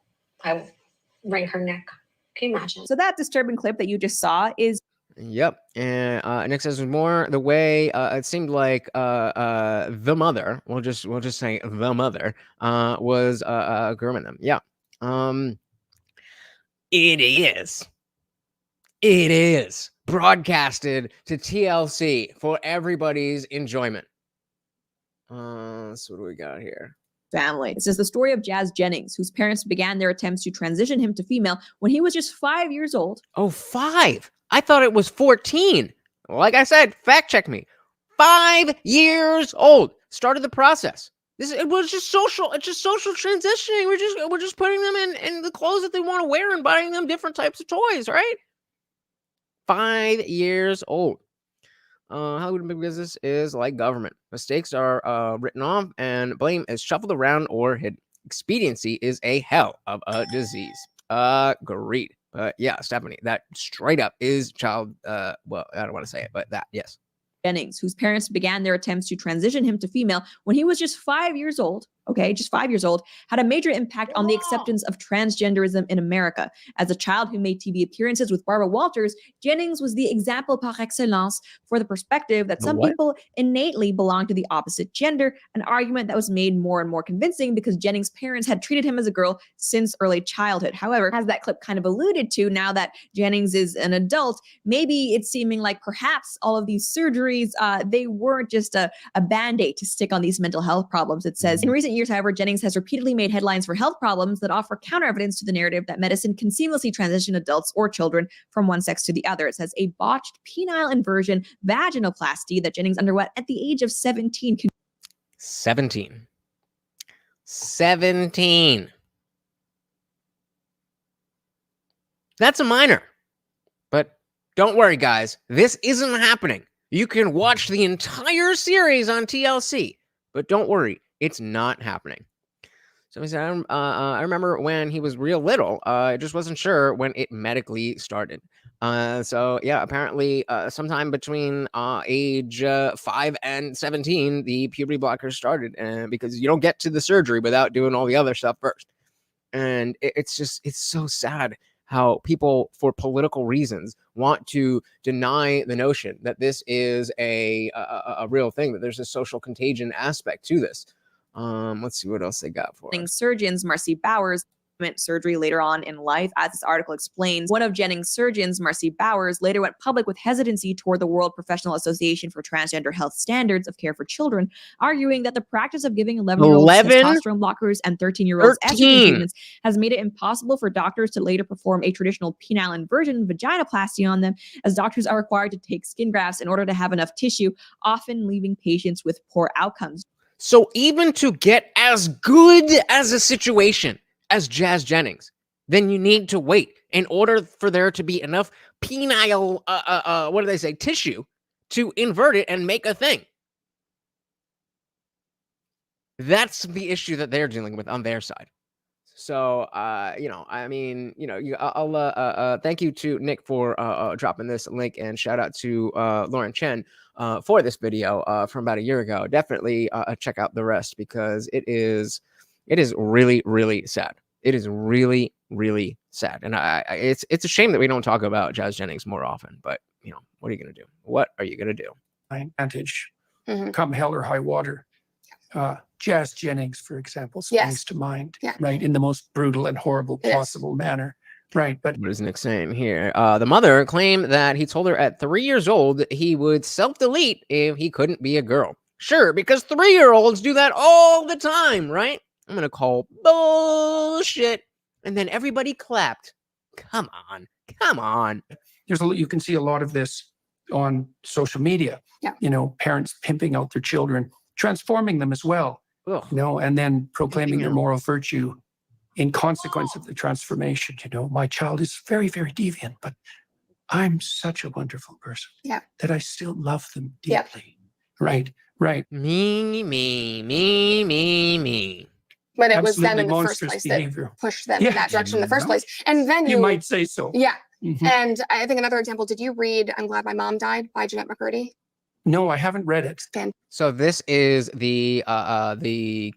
I will wring her neck. Can you imagine?
So that disturbing clip that you just saw is
Yep. And Nick says more the way it seemed like the mother, we'll just say the mother, was grooming them. Yeah. It is broadcasted to TLC for everybody's enjoyment. So what do we got here?
family. This is the story of Jazz Jennings, whose parents began their attempts to transition him to female when he was just 5 years old.
Oh, 5. I thought it was 14. Like I said, fact check me. 5 years old. Started the process. It was just social. It's just social transitioning. We're just putting them in the clothes that they want to wear and buying them different types of toys, right? 5 years old. Hollywood big business is like government. Mistakes are written off and blame is shuffled around or hidden. Expediency is a hell of a disease. Agreed. Yeah, Stephanie, that straight up is child. Well, I don't want to say it, but that, yes.
Jennings, whose parents began their attempts to transition him to female when he was just 5 years old, just 5 years old, had a major impact on the acceptance of transgenderism in America. As a child who made TV appearances with Barbara Walters, Jennings was the example par excellence for the perspective that some people innately belong to the opposite gender, an argument that was made more and more convincing because Jennings' parents had treated him as a girl since early childhood. However, as that clip kind of alluded to, now that Jennings is an adult, maybe it's seeming like perhaps all of these surgeries, they weren't just a band-aid to stick on these mental health problems. It says, in recent years, however, Jennings has repeatedly made headlines for health problems that offer counter evidence to the narrative that medicine can seamlessly transition adults or children from one sex to the other. It says a botched penile inversion vaginoplasty that Jennings underwent at the age of 17.
17. That's a minor. But don't worry, guys. This isn't happening. You can watch the entire series on TLC. But don't worry. It's not happening. So he said, I remember when he was real little. I just wasn't sure when it medically started. So yeah, apparently sometime between age 5 and 17, the puberty blockers started, because you don't get to the surgery without doing all the other stuff first. And it's so sad how people, for political reasons, want to deny the notion that this is a real thing, that there's a social contagion aspect to this. Let's see what else they got for us.
Surgeons Marcy Bowers went surgery later on in life. As this article explains, one of Jennings' surgeons, Marcy Bowers, later went public with hesitancy toward the World Professional Association for Transgender Health Standards of Care for Children, arguing that the practice of giving 11-year-olds testosterone blockers and 13-year-olds estrogen treatments has made it impossible for doctors to later perform a traditional penile inversion vaginoplasty on them, as doctors are required to take skin grafts in order to have enough tissue, often leaving patients with poor outcomes.
So even to get as good as a situation as Jazz Jennings, then you need to wait in order for there to be enough penile, what do they say, tissue to invert it and make a thing. That's the issue that they're dealing with on their side. So, I'll thank you to Nick for dropping this link, and shout out to Lauren Chen for this video from about a year ago. Definitely check out the rest, because it is really, really sad. It is really, really sad. And it's a shame that we don't talk about Jazz Jennings more often. But what are you gonna do? What are you gonna do?
Advantage, come hell or high water. Jazz Jennings, for example, springs to mind, right, in the most brutal and horrible possible manner. Right, but
what is Nick saying here? The mother claimed that he told her at 3 years old he would self-delete if he couldn't be a girl. Sure, because 3-year-olds do that all the time, right? I'm gonna call bullshit, and then everybody clapped. Come on.
You can see a lot of this on social media. Parents pimping out their children, transforming them as well. And then proclaiming their moral virtue in consequence of the transformation. My child is very, very deviant, but I'm such a wonderful person that I still love them deeply. Right.
Me.
But it was them in the first place that pushed them in that direction in the first place. And then
you might say so.
Yeah. And I think another example, did you read I'm Glad My Mom Died by Jeanette McCurdy?
No, I haven't read it.
So this is the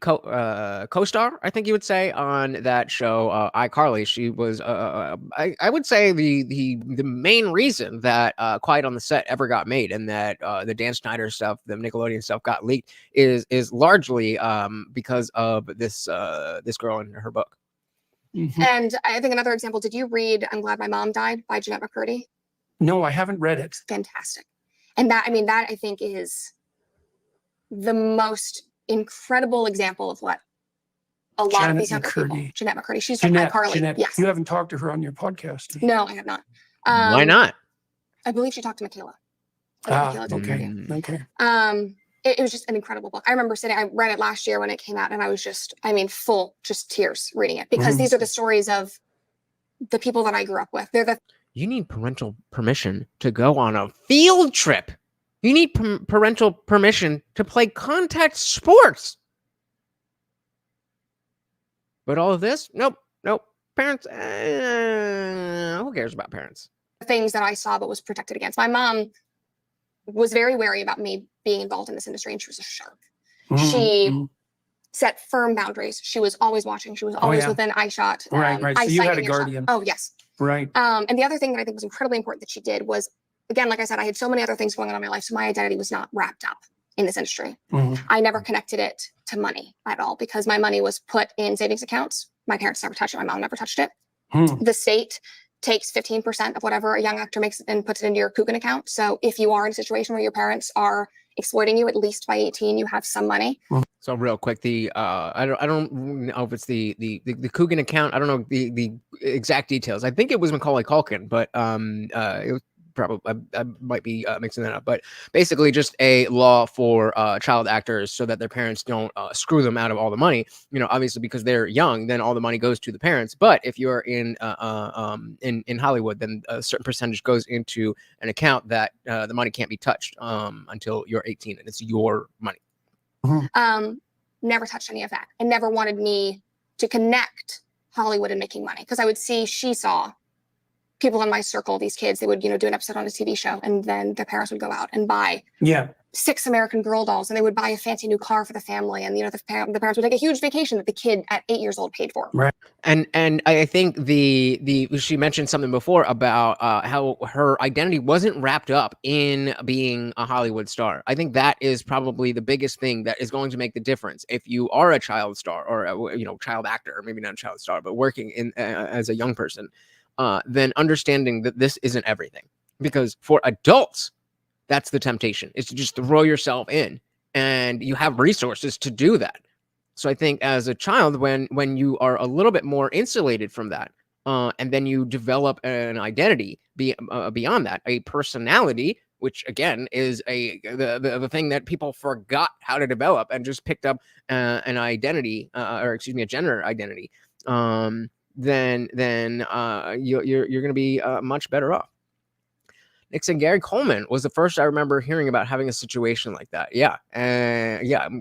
co-star, I think you would say, on that show, iCarly. She was, I would say the main reason that Quiet on the Set ever got made, and that the Dan Schneider stuff, the Nickelodeon stuff, got leaked is largely because of this girl in her book.
And I think another example, did you read I'm Glad My Mom Died by Jeanette McCurdy?
No, I haven't read it.
Fantastic. And that I think is the most incredible example of what a lot of these younger people. Jeanette McCurdy. She's from iCarly.
Jeanette,
yes.
You haven't talked to her on your podcast?
No, I have not.
Why not?
I believe she talked to Michaela.
Okay.
It was just an incredible book. I remember I read it last year when it came out, and I was just tears reading it, because these are the stories of the people that I grew up with.
You need parental permission to go on a field trip. You need parental permission to play contact sports. But all of this, nope. Parents, who cares about parents?
Things that I saw but was protected against. My mom was very wary about me being involved in this industry, and she was a shark. She set firm boundaries. She was always watching. She was always within eyeshot.
Right. So you had a guardian.
Oh, yes.
Right.
And the other thing that I think was incredibly important that she did was, again, like I said, I had so many other things going on in my life, so my identity was not wrapped up in this industry. I never connected it to money at all, because my money was put in savings accounts. My parents never touched it. My mom never touched it. The state takes 15% of whatever a young actor makes and puts it into your Coogan account. So if you are in a situation where your parents are exploiting you, at least by 18, you have some money.
So real quick, I don't know if it's the Coogan account. I don't know the exact details. I think it was Macaulay Culkin, but it was probably, I might be mixing that up. But basically, just a law for child actors so that their parents don't screw them out of all the money. Obviously because they're young, then all the money goes to the parents. But if you're in Hollywood, then a certain percentage goes into an account that the money can't be touched until you're 18, and it's your money.
Never touched any of that, and never wanted me to connect Hollywood and making money, because I would see, she saw people in my circle, these kids, they would, do an episode on a TV show, and then their parents would go out and buy 6 American Girl dolls, and they would buy a fancy new car for the family, and the parents would take a huge vacation that the kid at 8 years old paid for.
Right.
And I think she mentioned something before about how her identity wasn't wrapped up in being a Hollywood star. I think that is probably the biggest thing that is going to make the difference. If you are a child star, or child actor, or maybe not a child star, but working in as a young person, then understanding that this isn't everything. Because for adults, that's the temptation, is to just throw yourself in, and you have resources to do that. So I think as a child, when you are a little bit more insulated from that, and then you develop an identity beyond that, a personality, which again is the thing that people forgot how to develop and just picked up an identity, a gender identity, then you're going to be much better off. Nixon, Gary Coleman was the first I remember hearing about having a situation like that. Yeah.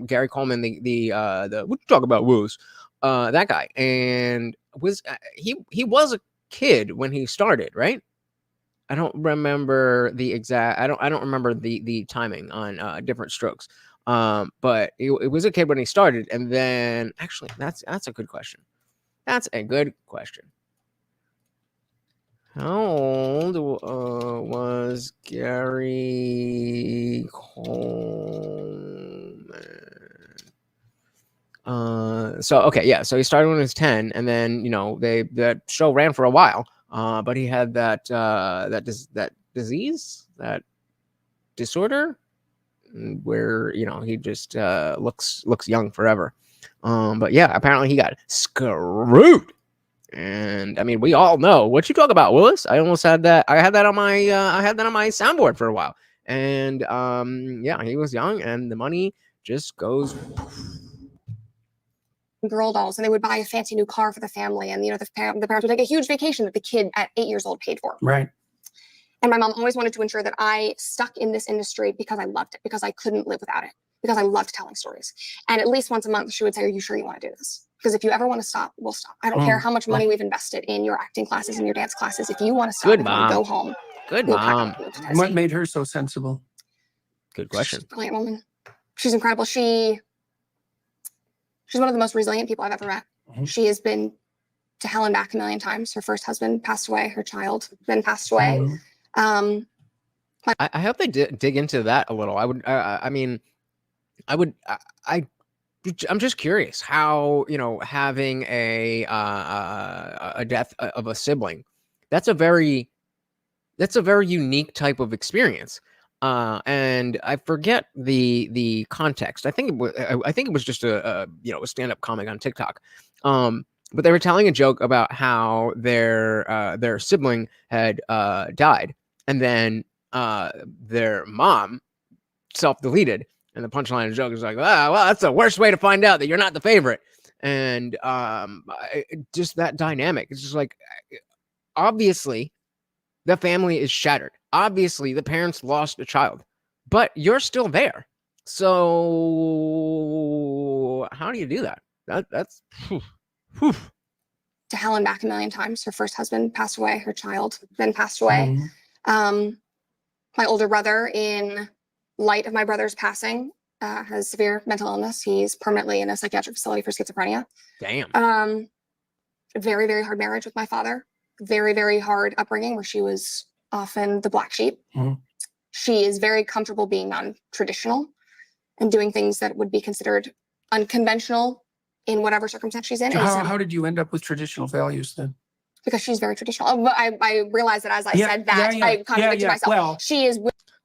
Gary Coleman, the what you talk about was that guy, and was he was a kid when he started, right? I don't remember the exact. I don't remember the timing on different strokes. But it was a kid when he started, and then actually that's a good question. That's a good question. How old was Gary Coleman? So okay, yeah. So he started when he was 10, and then that show ran for a while. But he had that disease, that disorder, where he just looks young forever. But yeah, apparently he got screwed. And I mean, we all know what you talk about, Willis. I almost had that. I had that on my soundboard for a while. And yeah, he was young, and the money just goes.
Girl dolls, and they would buy a fancy new car for the family, and the parents would take a huge vacation that the kid at 8 years old paid for.
Right.
And my mom always wanted to ensure that I stuck in this industry because I loved it, because I couldn't live without it, because I loved telling stories. And at least once a month, she would say, "Are you sure you want to do this? Because if you ever want to stop, we'll stop. I don't care how much money we've invested in your acting classes and your dance classes. If you want to stop,
Good
if you want
mom.
to go home,
Good
we'll pack
mom.
up and move to Tennessee."
What made her so sensible?
Good question.
She's a brilliant woman. She's incredible. She's one of the most resilient people I've ever met.
Mhm.
She has been to hell and back a million times. Her first husband passed away. Her child then passed away.
Mhm.
I hope they dig into that a little. I'm just curious how having a death of a sibling, that's a very unique type of experience. And I forget the context. I think it was just a stand-up comic on TikTok. But they were telling a joke about how their sibling had died, and then their mom self-deleted. And the punchline of the joke is like, well, that's the worst way to find out that you're not the favorite. And just that dynamic. It's just like, obviously, the family is shattered. Obviously, the parents lost a child, but you're still there. So how do you do that? That's whew.
To hell and back a million times. Her first husband passed away. Her child then passed away.
Mhm.
My older brother, in light of my brother's passing, has severe mental illness. He's permanently in a psychiatric facility for schizophrenia.
Damn.
Very, very hard marriage with my father. Very, very hard upbringing, where she was often the black sheep.
Mhm.
She is very comfortable being non-traditional and doing things that would be considered unconventional in whatever circumstance she's in.
So how did you end up with traditional values then?
Because she's very traditional. But I realized that as I said that, I contradicted myself.
Well,
she is.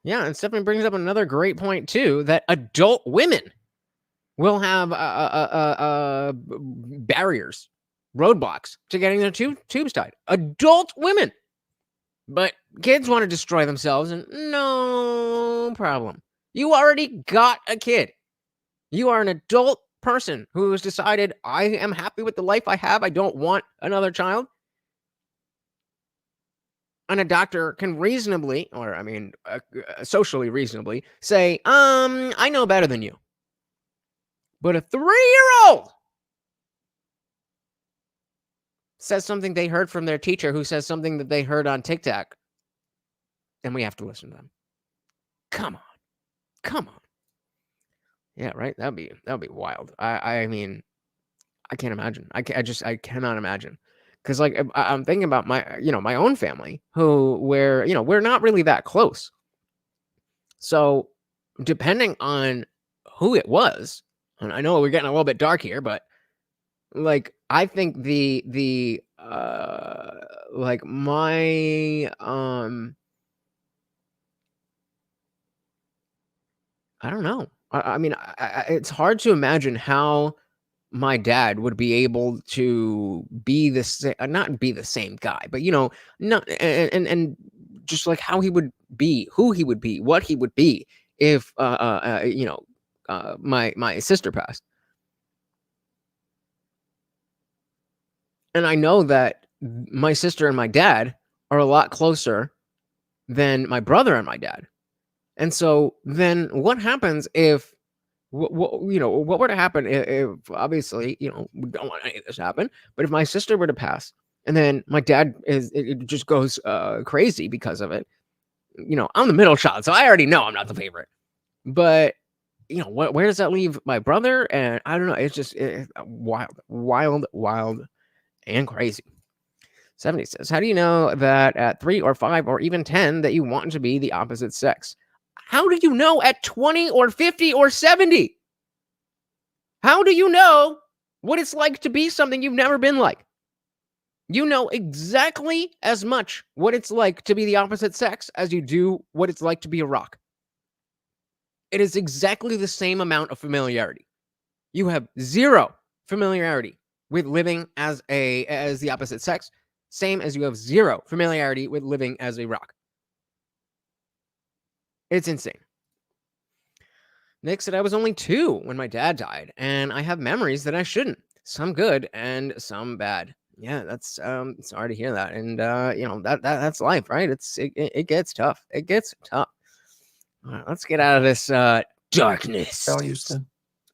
Yeah, and Stephanie brings up another great point too, that adult women will have barriers, roadblocks to getting their tubes tied. Adult women. But kids want to destroy themselves, and no problem. You already got a kid. You are an adult person who has decided, I am happy with the life I have. I don't want another child. And a doctor can reasonably, or I mean, socially reasonably, say, I know better than you. But a 3-year-old says something they heard from their teacher, who says something that they heard on TikTok, and we have to listen to them. Come on. Yeah, right. That'd be wild. I mean, I can't imagine. I cannot imagine. Because like I'm thinking about my own family, where we're not really that close. So depending on who it was, and I know we're getting a little bit dark here, but like I think the like my I don't know. I mean, it's hard to imagine how my dad would be able to be not be the same guy, but not and just like how he would be, who he would be, what he would be if my sister passed. And I know that my sister and my dad are a lot closer than my brother and my dad. And so then what happens if what were to happen if obviously, we don't want any of this to happen, but if my sister were to pass and then my dad it just goes crazy because of it. I'm the middle child, so I already know I'm not the favorite. But where does that leave my brother? And I don't know. It's just wild and crazy. 70 says, how do you know that at 3 or 5 or even 10 that you want to be the opposite sex? How do you know at 20 or 50 or 70? How do you know what it's like to be something you've never been like? You know exactly as much what it's like to be the opposite sex as you do what it's like to be a rock. It is exactly the same amount of familiarity. You have zero familiarity with living as the opposite sex, same as you have zero familiarity with living as a rock. It's insane. Nick said, I was only 2 when my dad died, and I have memories that I shouldn't. Some good and some bad. Yeah, that's sorry to hear that. And that's life, right? It gets tough. It gets tough. All right, let's get out of this darkness.
Values then.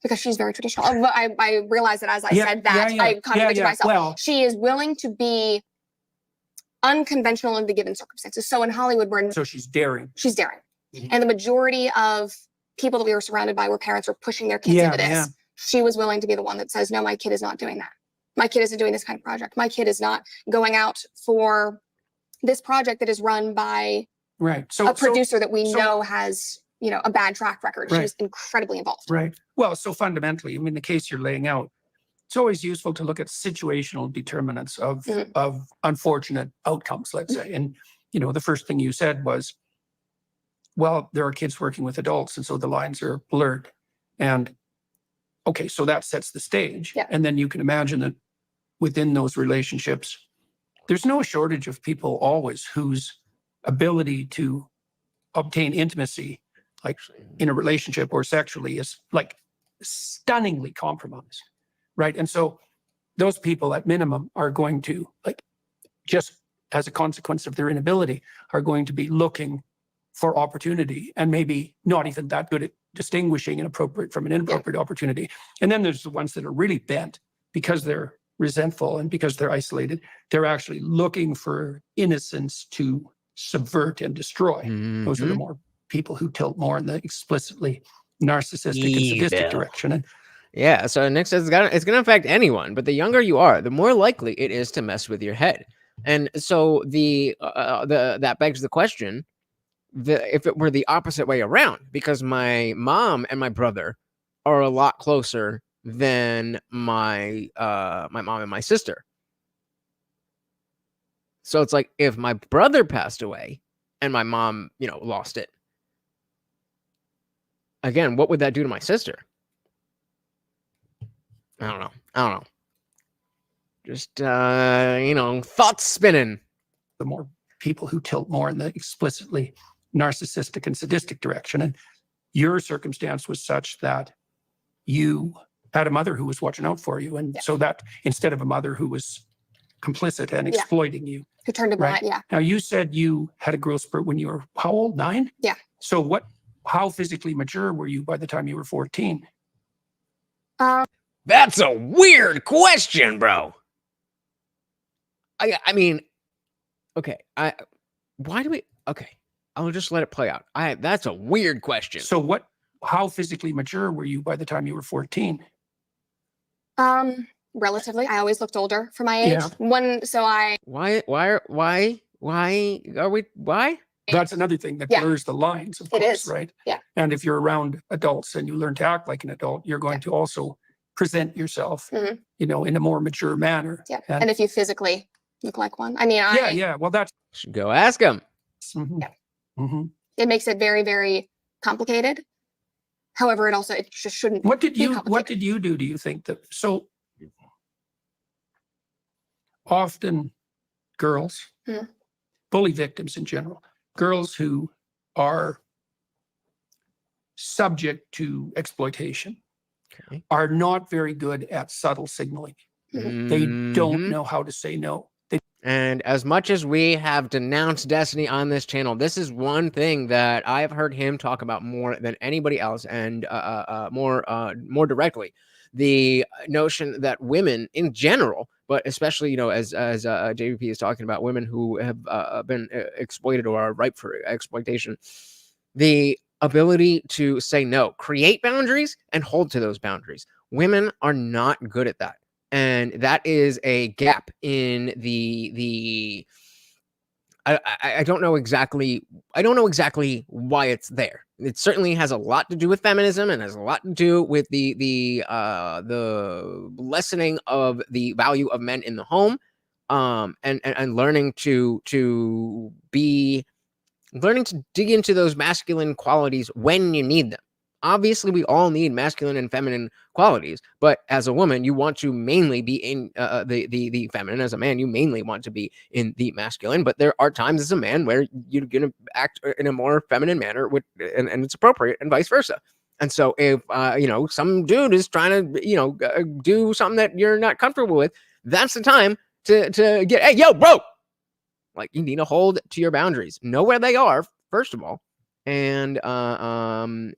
Because she's very traditional. I realized that as I said that, I contradicted myself.
Well,
she is willing to be unconventional in the given circumstances. So in Hollywood,
so she's daring.
She's daring.
Mhm.
And the majority of people that we were surrounded by where parents were pushing their kids into this.
Yeah.
She was willing to be the one that says, no, my kid is not doing that. My kid isn't doing this kind of project. My kid is not going out for this project that is run by a producer that we know has, a bad track record.
Right.
She was incredibly involved.
Right. Well, so fundamentally, I mean, the case you're laying out, it's always useful to look at situational determinants of unfortunate outcomes, let's say. And, the first thing you said was, well, there are kids working with adults, and so the lines are blurred. And okay, so that sets the stage.
Yeah.
And then you can imagine that within those relationships, there's no shortage of people always whose ability to obtain intimacy, like in a relationship or sexually, is like stunningly compromised, right? And so those people at minimum are going to, like, just as a consequence of their inability, are going to be looking for opportunity and maybe not even that good at distinguishing an appropriate from an inappropriate opportunity. And then there's the ones that are really bent because they're resentful and because they're isolated. They're actually looking for innocence to subvert and destroy. Those are the more people who tilt more in the explicitly narcissistic and sadistic direction. And
yeah, so Nick says it's going to affect anyone, but the younger you are, the more likely it is to mess with your head. And so that begs the question, if it were the opposite way around, because my mom and my brother are a lot closer than my mom and my sister. So it's like if my brother passed away and my mom, lost it. Again, what would that do to my sister? I don't know. Just thoughts spinning.
the more people who tilt more in the explicitly narcissistic and sadistic direction. And your circumstance was such that you had a mother who was watching out for you. And so that instead of a mother who was complicit and exploiting you.
Who turned a blind,
Now you said you had a growth spurt when you were how old? 9?
Yeah.
So how physically mature were you by the time you were 14?
That's a weird question, bro. I mean, okay. Okay. I'll just let it play out. That's a weird question.
So how physically mature were you by the time you were 14?
Relatively. I always looked older for my age.
Yeah.
Why?
That's another thing that blurs the lines, of course, right?
Yeah.
And if you're around adults and you learn to act like an adult, you're going to also present yourself, in a more mature manner.
Yeah. And if you physically look like one, I mean,
Well, that's
should go ask him.
It makes it very, very complicated. However, it just shouldn't.
What did you do? Do you think that so often girls, bully victims in general, girls who are subject to exploitation are not very good at subtle signaling. They don't know how to say no.
And as much as we have denounced Destiny on this channel, this is one thing that I've heard him talk about more than anybody else, and more directly, the notion that women in general, but especially as JVP is talking about women who have been exploited or are ripe for exploitation, the ability to say no, create boundaries, and hold to those boundaries. Women are not good at that. And that is a gap in the I don't know exactly why it's there. It certainly has a lot to do with feminism and has a lot to do with the lessening of the value of men in the home, and learning to dig into those masculine qualities when you need them. Obviously, we all need masculine and feminine qualities, but as a woman, you want to mainly be in the feminine. As a man, you mainly want to be in the masculine. But there are times as a man where you're going to act in a more feminine manner, and it's appropriate, and vice versa. And so, if some dude is trying to do something that you're not comfortable with, that's the time to get, hey, yo, bro. Like, you need to hold to your boundaries, know where they are, first of all, and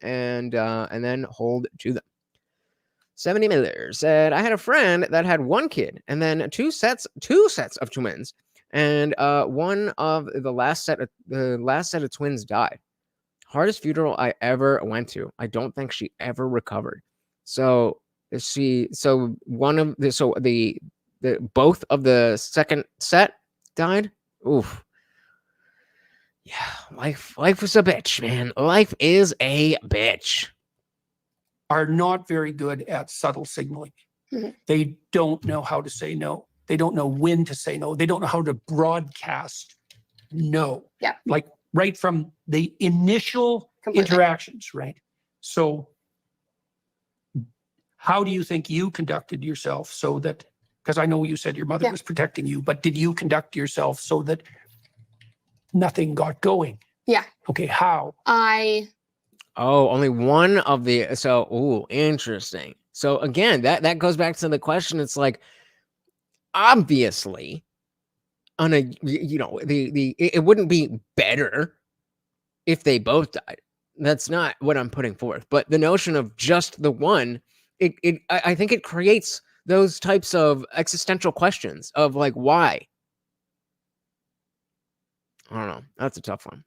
then hold to them. 70 Miller said, I had a friend that had one kid and then two sets of twins, and one of the last set of twins died. Hardest funeral I ever went to. I don't think she ever recovered. So both of the second set died. Oof. Yeah, life is a bitch, man. Life is a bitch.
Are not very good at subtle signaling.
Mm-hmm.
They don't know how to say no. They don't know when to say no. They don't know how to broadcast no.
Yeah.
Like right from the initial interactions, right? So how do you think you conducted yourself so that, because I know you said your mother was protecting you, but did you conduct yourself so that nothing got going?
Yeah.
Okay, how?
Only one of the, interesting. So again, that goes back to the question. It's like, obviously, it wouldn't be better if they both died. That's not what I'm putting forth. But the notion of just the one, I think it creates those types of existential questions of like, why? I don't know. That's a tough one.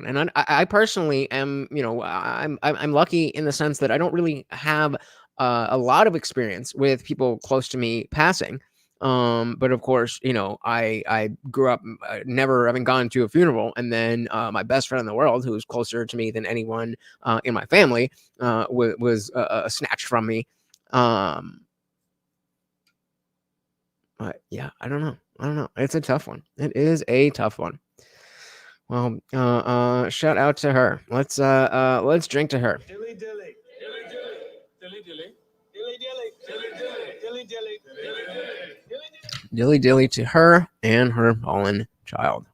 And I personally am, I'm lucky in the sense that I don't really have a lot of experience with people close to me passing. But of course, I grew up never having gone to a funeral, and then my best friend in the world, who was closer to me than anyone in my family, was snatched from me. But yeah, I don't know. It's a tough one. It is a tough one. Well, shout out to her. Let's drink to her.
Dilly dilly. Dilly dilly. Dilly dilly. Dilly dilly. Dilly dilly. Dilly dilly.
Dilly dilly to her and her fallen child.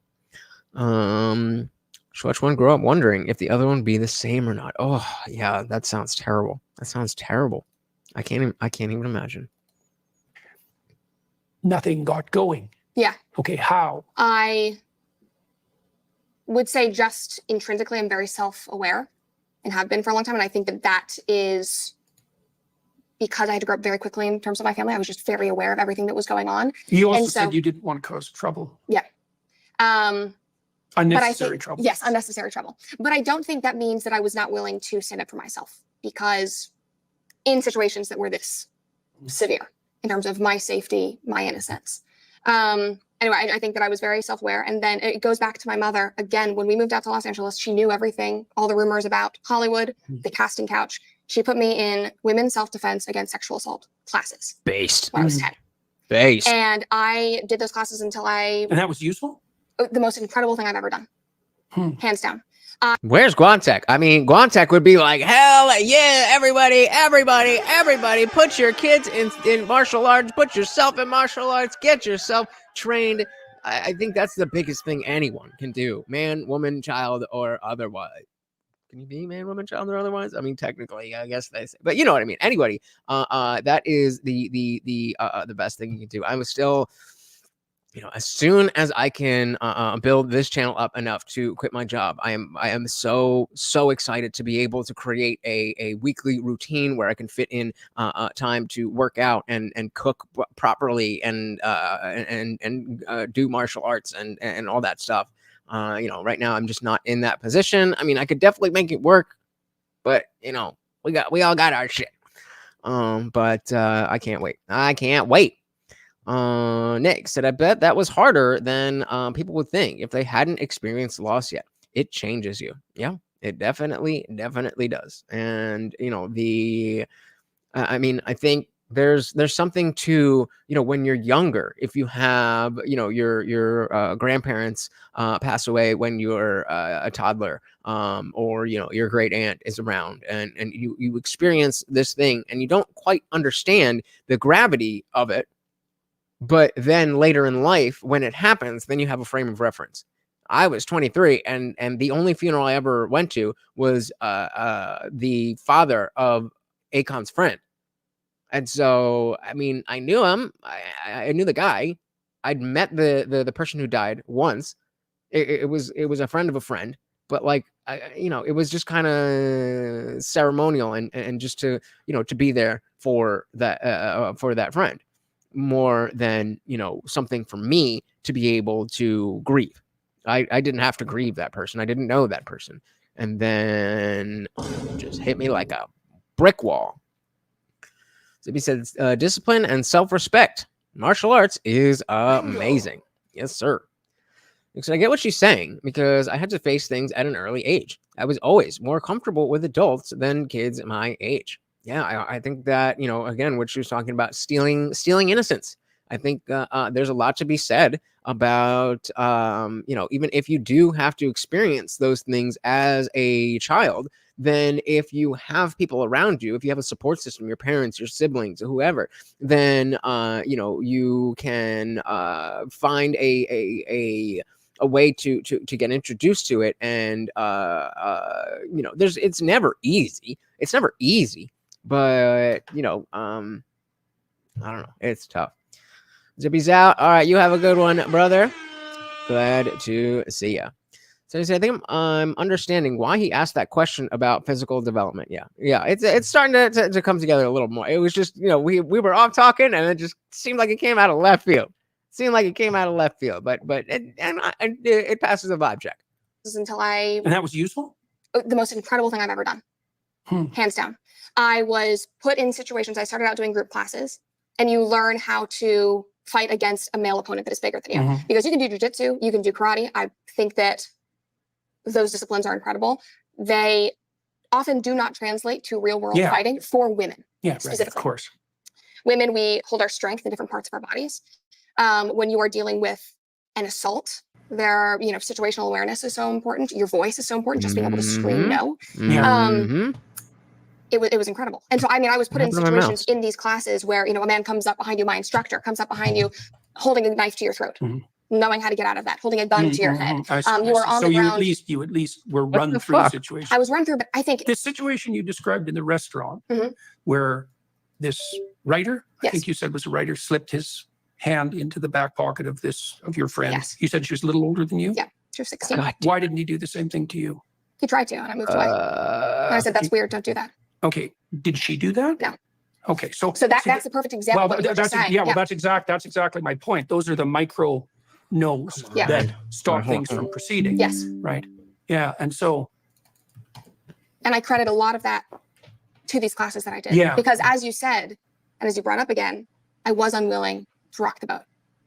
Which one grew up wondering if the other one be the same or not? Oh yeah, that sounds terrible. I can't even imagine.
Nothing got going.
Yeah.
Okay, how?
I would say just intrinsically, I'm very self-aware and have been for a long time. And I think that is because I had to grow up very quickly in terms of my family. I was just very aware of everything that was going on.
You also said you didn't want to cause trouble.
Yeah.
Unnecessary trouble.
Yes, unnecessary trouble. But I don't think that means that I was not willing to stand up for myself, because in situations that were this severe in terms of my safety, my innocence. Anyway, I think that I was very self-aware. And then it goes back to my mother. Again, when we moved out to Los Angeles, she knew everything, all the rumors about Hollywood, the casting couch. She put me in women's self-defense against sexual assault classes.
Based.
When I was 10.
Based.
And I did those classes until
And that was useful?
The most incredible thing I've ever done. Hands down.
Where's Guantech? I mean, Guantech would be like, hell yeah, everybody, put your kids in martial arts, put yourself in martial arts, get yourself trained. I think that's the biggest thing anyone can do, man, woman, child, or otherwise. Can you be man, woman, child, or otherwise? I mean, technically, I guess they say, but you know what I mean. Anybody, that is the best thing you can do. I was still, as soon as I can build this channel up enough to quit my job, I am so excited to be able to create a weekly routine where I can fit in time to work out and cook properly and do martial arts and all that stuff. Right now I'm just not in that position. I mean, I could definitely make it work, but we all got our shit. But I can't wait. I can't wait. Nick said, I bet that was harder than people would think if they hadn't experienced loss yet. It changes you. Yeah, it definitely does. And I mean, I think there's something to, when you're younger, if you have, your grandparents pass away when you're a toddler, or your great aunt is around, and you experience this thing and you don't quite understand the gravity of it, but then later in life when it happens, then you have a frame of reference. I was 23, and the only funeral I ever went to was the father of Akon's friend. And so, I mean, I knew him. I knew the guy. I'd met the person who died once. It was a friend of a friend, but like, it was just kind of ceremonial and just to, to be there for that friend, more than, something for me to be able to grieve. I didn't have to grieve that person. I didn't know that person. And then just hit me like a brick wall. Zippy says, discipline and self-respect. Martial arts is amazing. Yes, sir. Because I get what she's saying, because I had to face things at an early age. I was always more comfortable with adults than kids my age. Yeah, I think that, again, what she was talking about, stealing innocence. I think there's a lot to be said about, even if you do have to experience those things as a child, then if you have people around you, if you have a support system, your parents, your siblings, whoever, then, you can find a way to get introduced to it. And, it's never easy. It's never easy, but, I don't know. It's tough. Zippy's out. All right. You have a good one, brother. Glad to see ya. So I think I'm understanding why he asked that question about physical development. Yeah. It's starting to come together a little more. It was just, we were off talking, and it just seemed like it came out of left field. But it passes a vibe check.
Until
And that was useful?
The most incredible thing I've ever done. Hands down. I was put in situations. I started out doing group classes, and you learn how to fight against a male opponent that is bigger than you. Because you can do jujitsu, you can do karate. I think that those disciplines are incredible. They often do not translate to real world fighting for women.
Yeah,
specifically.
Right, of course.
Women, we hold our strength in different parts of our bodies. When you are dealing with an assault, there, situational awareness is so important. Your voice is so important. Just being able to scream no. It was incredible. And so, I mean, I was put in situations in these classes where, a man comes up behind you, my instructor comes up behind you, holding a knife to your throat. Knowing how to get out of that, holding a gun to your head. You were on the ground.
You at least were run through the situation.
I was run through, but I think
this situation you described in the restaurant, where this writer, I think you said was a writer, slipped his hand into the back pocket of your friend.
Yes.
You said she was a little older than you?
Yeah, she was 16.
God. Why didn't he do the same thing to you?
He tried to, and I moved away. And I said, that's weird. Don't do that.
Okay. Did she do that?
No.
Okay. So
that's the perfect example.
Well, that's exactly my point. Those are the micro no's that stop things from proceeding.
Yes.
Right. Yeah. And so.
And I credit a lot of that to these classes that I did.
Yeah.
Because as you said, and as you brought up again, I was unwilling to rock the boat.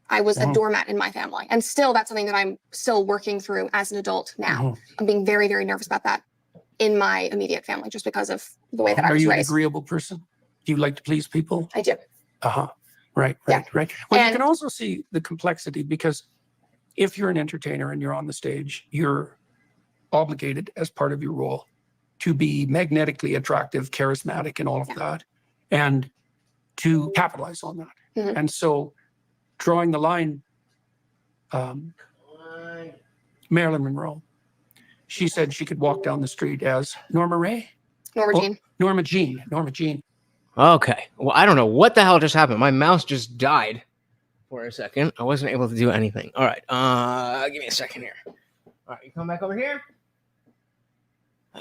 I was a doormat in my family. And still, that's something that I'm still working through as an adult now. I'm being very, very nervous about that in my immediate family, just because of the way that I was raised.
Are you an agreeable person? Do you like to please people?
I do.
Right. Well, you can also see the complexity, because if you're an entertainer and you're on the stage, you're obligated as part of your role to be magnetically attractive, charismatic, and all of that, and to capitalize on that. And so drawing the line, Marilyn Monroe, she said she could walk down the street as Norma Ray? Norma Jean.
Okay. Well, I don't know what the hell just happened. My mouse just died for a second. I wasn't able to do anything. All right. Give me a second here. All right. You come back over here.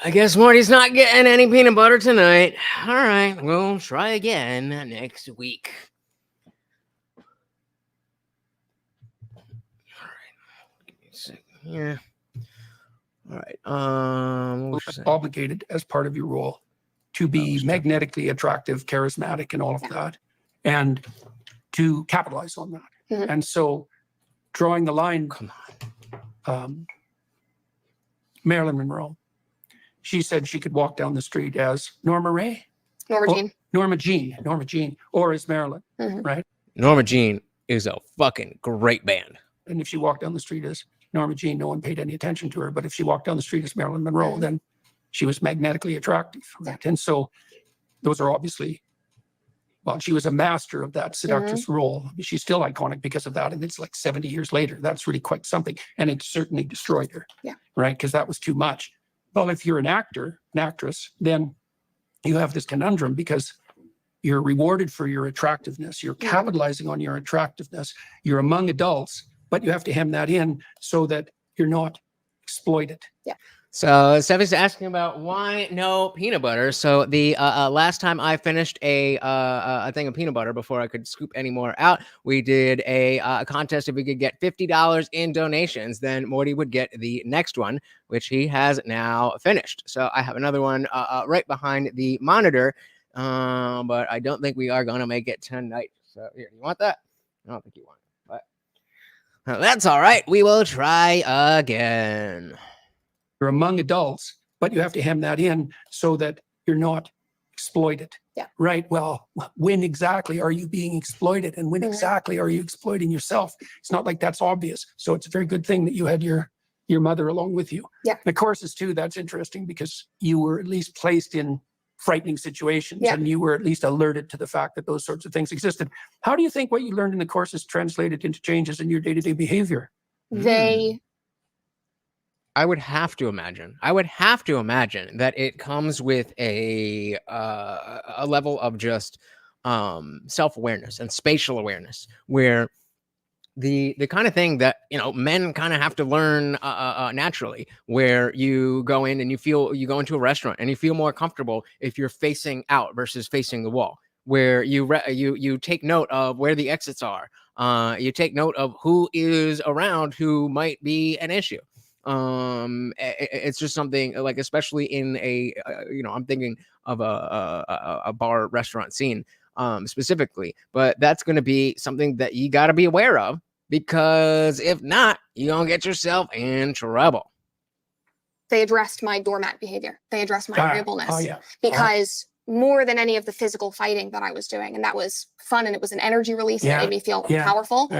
I guess Morty's not getting any peanut butter tonight. All right. We'll try again next week. All right. Give me a second here. All right.
Obligated as part of your role to be magnetically attractive, charismatic, and all of that, and to capitalize on that. And so drawing the line, Marilyn Monroe, she said she could walk down the street as Norma Ray? Norma Jean, or as Marilyn, right?
Norma Jean is a fucking great band.
And if she walked down the street as Norma Jean, no one paid any attention to her. But if she walked down the street as Marilyn Monroe, then she was magnetically attractive, right? And so those are obviously, well, she was a master of that seductress role. She's still iconic because of that. And it's like 70 years later. That's really quite something. And it certainly destroyed her, right? Because that was too much. Well, if you're an actor, an actress, then you have this conundrum because you're rewarded for your attractiveness. You're capitalizing on your attractiveness. You're among adults, but you have to hem that in so that you're not exploited.
So Stephanie's asking about why no peanut butter. So the last time I finished a thing of peanut butter before I could scoop any more out, we did a contest. If we could get $50 in donations, then Morty would get the next one, which he has now finished. So I have another one right behind the monitor, but I don't think we are going to make it tonight. So here, you want that? I don't think you want it, but that's all right. We will try again.
You're among adults, but you have to hem that in so that you're not exploited. Right. Well, when exactly are you being exploited? And when exactly are you exploiting yourself? It's not like that's obvious. So it's a very good thing that you had your mother along with you. And of course, too, that's interesting because you were at least placed in frightening situations and you were at least alerted to the fact that those sorts of things existed. How do you think what you learned in the courses translated into changes in your day-to-day behavior?
I would have to imagine that it comes with a level of just self-awareness and spatial awareness, where the kind of thing that, you know, men kind of have to learn naturally, where you go in and you go into a restaurant and you feel more comfortable if you're facing out versus facing the wall, where you take note of where the exits are, you take note of who is around who might be an issue. It's just something like, especially in a I'm thinking of a bar restaurant scene specifically, but that's going to be something that you got to be aware of, because if not, you're going to get yourself in trouble.
They addressed my doormat behavior. They addressed my agreeableness because more than any of the physical fighting that I was doing, and that was fun and it was an energy release and it made me feel powerful.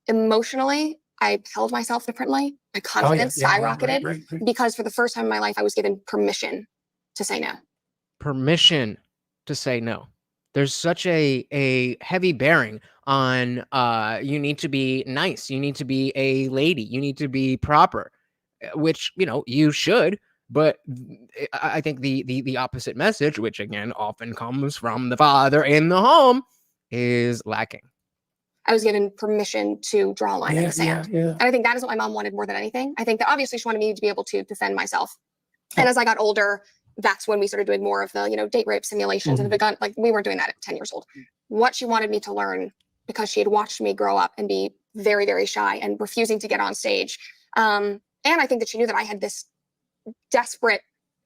Emotionally, I held myself differently. My confidence skyrocketed because for the first time in my life, I was given permission to say no. Permission
to say no. There's such a heavy bearing on you need to be nice. You need to be a lady. You need to be proper, which, you should. But I think the opposite message, which again often comes from the father in the home, is lacking.
I was given permission to draw a line in the sand. And I think that is what my mom wanted more than anything. I think that obviously she wanted me to be able to defend myself. And as I got older, that's when we started doing more of the, date rape simulations and begun, like we weren't doing that at 10 years old. What she wanted me to learn, because she had watched me grow up and be very, very shy and refusing to get on stage. And I think that she knew that I had this desperate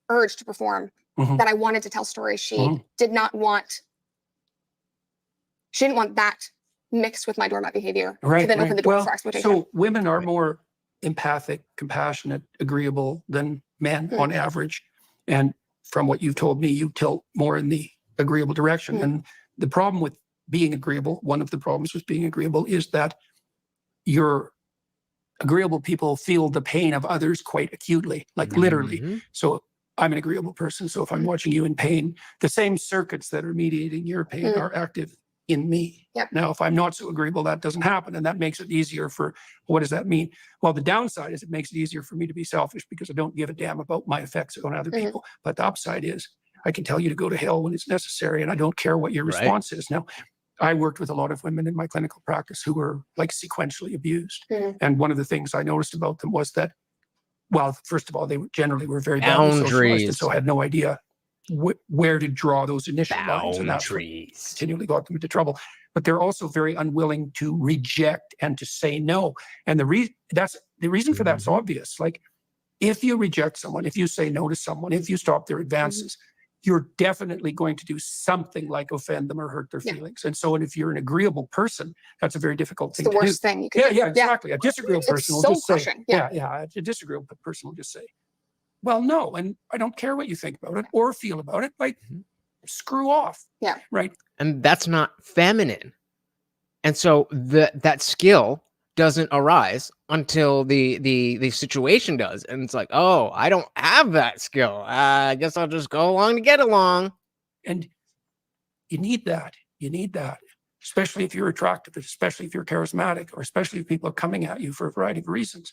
urge to perform, that I wanted to tell stories. She didn't want that mixed with my doormat behavior to then open the door for exploitation.
So women are more empathic, compassionate, agreeable than men on average. And from what you've told me, you tilt more in the agreeable direction. And the problem with being agreeable, one of the problems with being agreeable is that your agreeable people feel the pain of others quite acutely, like literally. So I'm an agreeable person. So if I'm watching you in pain, the same circuits that are mediating your pain are active in me. Now, if I'm not so agreeable, that doesn't happen. And that makes it easier for, what does that mean? Well, the downside is it makes it easier for me to be selfish because I don't give a damn about my effects on other people. But the upside is I can tell you to go to hell when it's necessary and I don't care what your response is. Now, I worked with a lot of women in my clinical practice who were like sequentially abused. And one of the things I noticed about them was that, well, first of all, they generally were very badly socialized and so had no idea where to draw those initial lines, and that's what continually got them into trouble. But they're also very unwilling to reject and to say no. And the reason for that's obvious. Like, if you reject someone, if you say no to someone, if you stop their advances, you're definitely going to do something like offend them or hurt their
Yeah.
feelings. And so, and if you're an agreeable person, that's a very difficult
It's
thing
the
to
worst
do.
thing you could
Yeah,
do.
yeah, exactly. A disagreeable
It's
person will
soul
just say,
crushing. Yeah.
a disagreeable person will just say, well, no, and I don't care what you think about it or feel about it. Like, screw off.
Yeah.
Right.
And that's not feminine. And so that skill doesn't arise until the situation does. And it's like, oh, I don't have that skill. I guess I'll just go along to get along.
And you need that. You need that, especially if you're attractive, especially if you're charismatic, or especially if people are coming at you for a variety of reasons.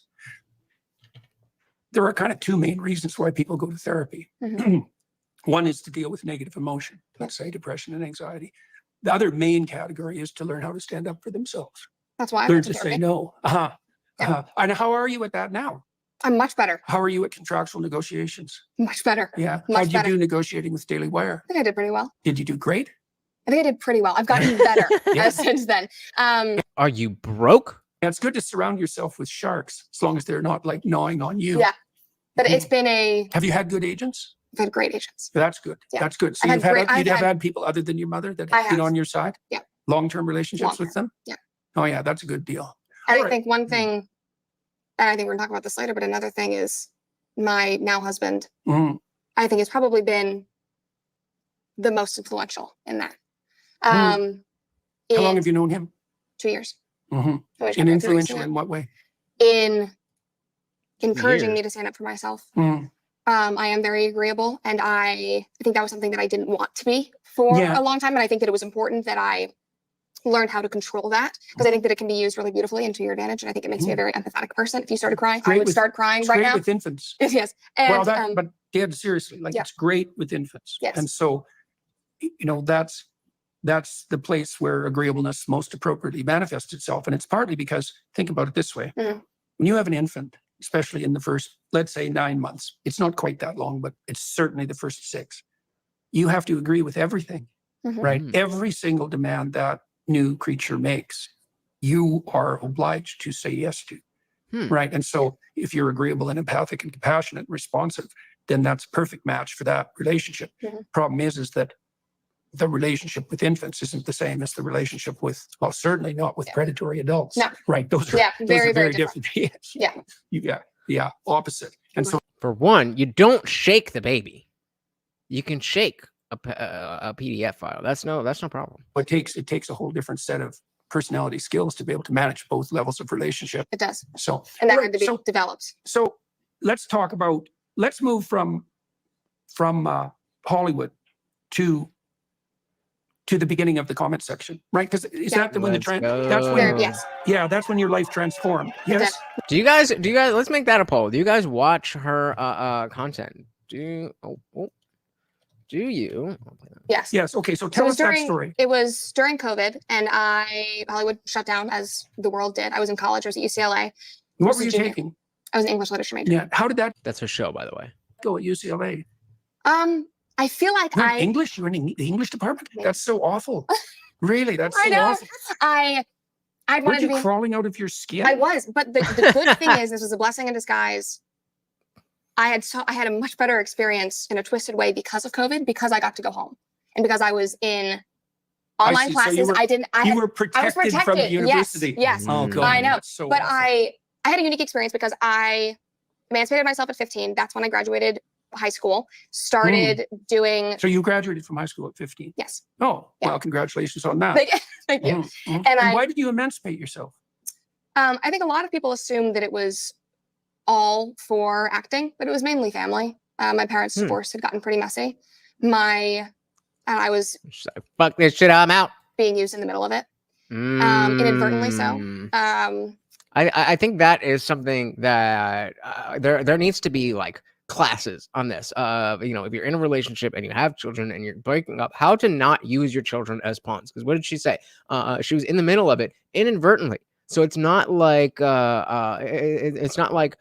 There are kind of two main reasons why people go to therapy. One is to deal with negative emotion, let's say depression and anxiety. The other main category is to learn how to stand up for themselves.
That's why I
Learn
went
to
to
say
therapy.
no. And how are you at that now?
I'm much better.
How are you at contractual negotiations?
Much better.
Yeah.
Much
How'd you
better.
do negotiating with Daily Wire?
I think I did pretty well.
Did you do great?
I think I did pretty well. I've gotten better
Yeah.
since then.
Are you broke?
Yeah, it's good to surround yourself with sharks as long as they're not like gnawing on you.
Yeah. But it's been
Have you had good agents?
I've had great agents.
That's good.
Yeah.
That's good. So
I've
you've
had
had,
great-
you'd
I've
have
had-
had people other than your mother that
I
have been
have.
on your side?
Yeah.
Long-term relationships with them?
Yeah.
Oh yeah, that's a good deal.
And
All
I think one thing, and I think we're gonna talk about this later, but another thing is my now husband,
Mhm.
I think has probably been the most influential in that.
How long
In
have you known him?
2 years.
Mhm.
So I just
And
got back 3 weeks
influential
ago.
in what way?
In encouraging
years.
me to stand up for myself.
Mhm.
I am very agreeable, and I think that was something that I didn't want to be for
Yeah.
a long time. And I think that it was important that I learned how to control that, because I think that it can be used really beautifully and to your advantage. And I think it makes me a very empathetic person. If you started crying, I
Great
would
with-
start crying
It's
right
great
now.
with infants.
Yes. And
Well, that, but dead seriously, like
Yeah.
it's great with infants.
Yes.
And so, that's the place where agreeableness most appropriately manifests itself. And it's partly because, think about it this way.
Mhm.
When you have an infant, especially in the first, let's say 9 months, it's not quite that long, but it's certainly the first 6. You have to agree with everything,
Mhm.
right?
Mhm.
Every single demand that new creature makes, you are obliged to say yes to. Right. And so if you're agreeable and empathic and compassionate and responsive, then that's a perfect match for that relationship.
Mhm.
Problem is that the relationship with infants isn't the same as the relationship with, well, certainly not with
Yeah.
predatory adults.
No.
Right. Those are,
Yeah,
those
very,
are
very
different. Yes.
Yeah.
Yeah. Opposite. And so
For one, you don't shake the baby. You can shake a PDF file. That's no problem.
it takes a whole different set of personality skills to be able to manage both levels of relationship.
It does.
So,
And that
all
had
right,
to be developed.
so let's move from Hollywood to the beginning of the comment section, right? Because is
Yeah.
that the when the
Let's
trend?
go.
That's when,
Yes.
yeah, that's when your life transformed. Yes.
Do you guys let's make that a poll. Do you guys watch her content? Do you
Yes.
Yes. Okay. So
So
tell
it
us
was
that
during
story.
it was during COVID, and Hollywood shut down as the world did. I was in college. I was at UCLA.
What
was
were
a
you
junior.
taking?
I was an English literature major.
Yeah. How did that
That's her show, by the way.
go at UCLA?
I feel like
You're in
I
English? You're in the English department?
Yeah.
That's so awful. Really? That's
I
so
know.
awful.
I
Weren't
wanted to
you
be.
crawling out of your skin?
I was, but the good thing is this was a blessing in disguise. I had a much better experience in a twisted way because of COVID, because I got to go home and because I was in online
see. So you
classes.
were- You were protected from the
protected.
university.
Yes.
Oh, God.
I know.
That's so
But
awful.
I had a unique experience because I emancipated myself at 15. That's when I graduated high school. Started doing
So you graduated from high school at 15?
yes.
Oh,
Yeah.
well, congratulations on that.
Thank you.
Mhm, mhm.
And
And
I-
why did you emancipate yourself?
I think a lot of people assumed that it was all for acting, but it was mainly family. My parents' divorce had gotten pretty messy. I was
She's like, fuck this shit, I'm out.
being used in the middle of it, inadvertently so.
Mm. I think that is something that there needs to be like classes on this. If you're in a relationship and you have children and you're breaking up, how to not use your children as pawns. Because what did she say? She was in the middle of it inadvertently. So it's not like it's not like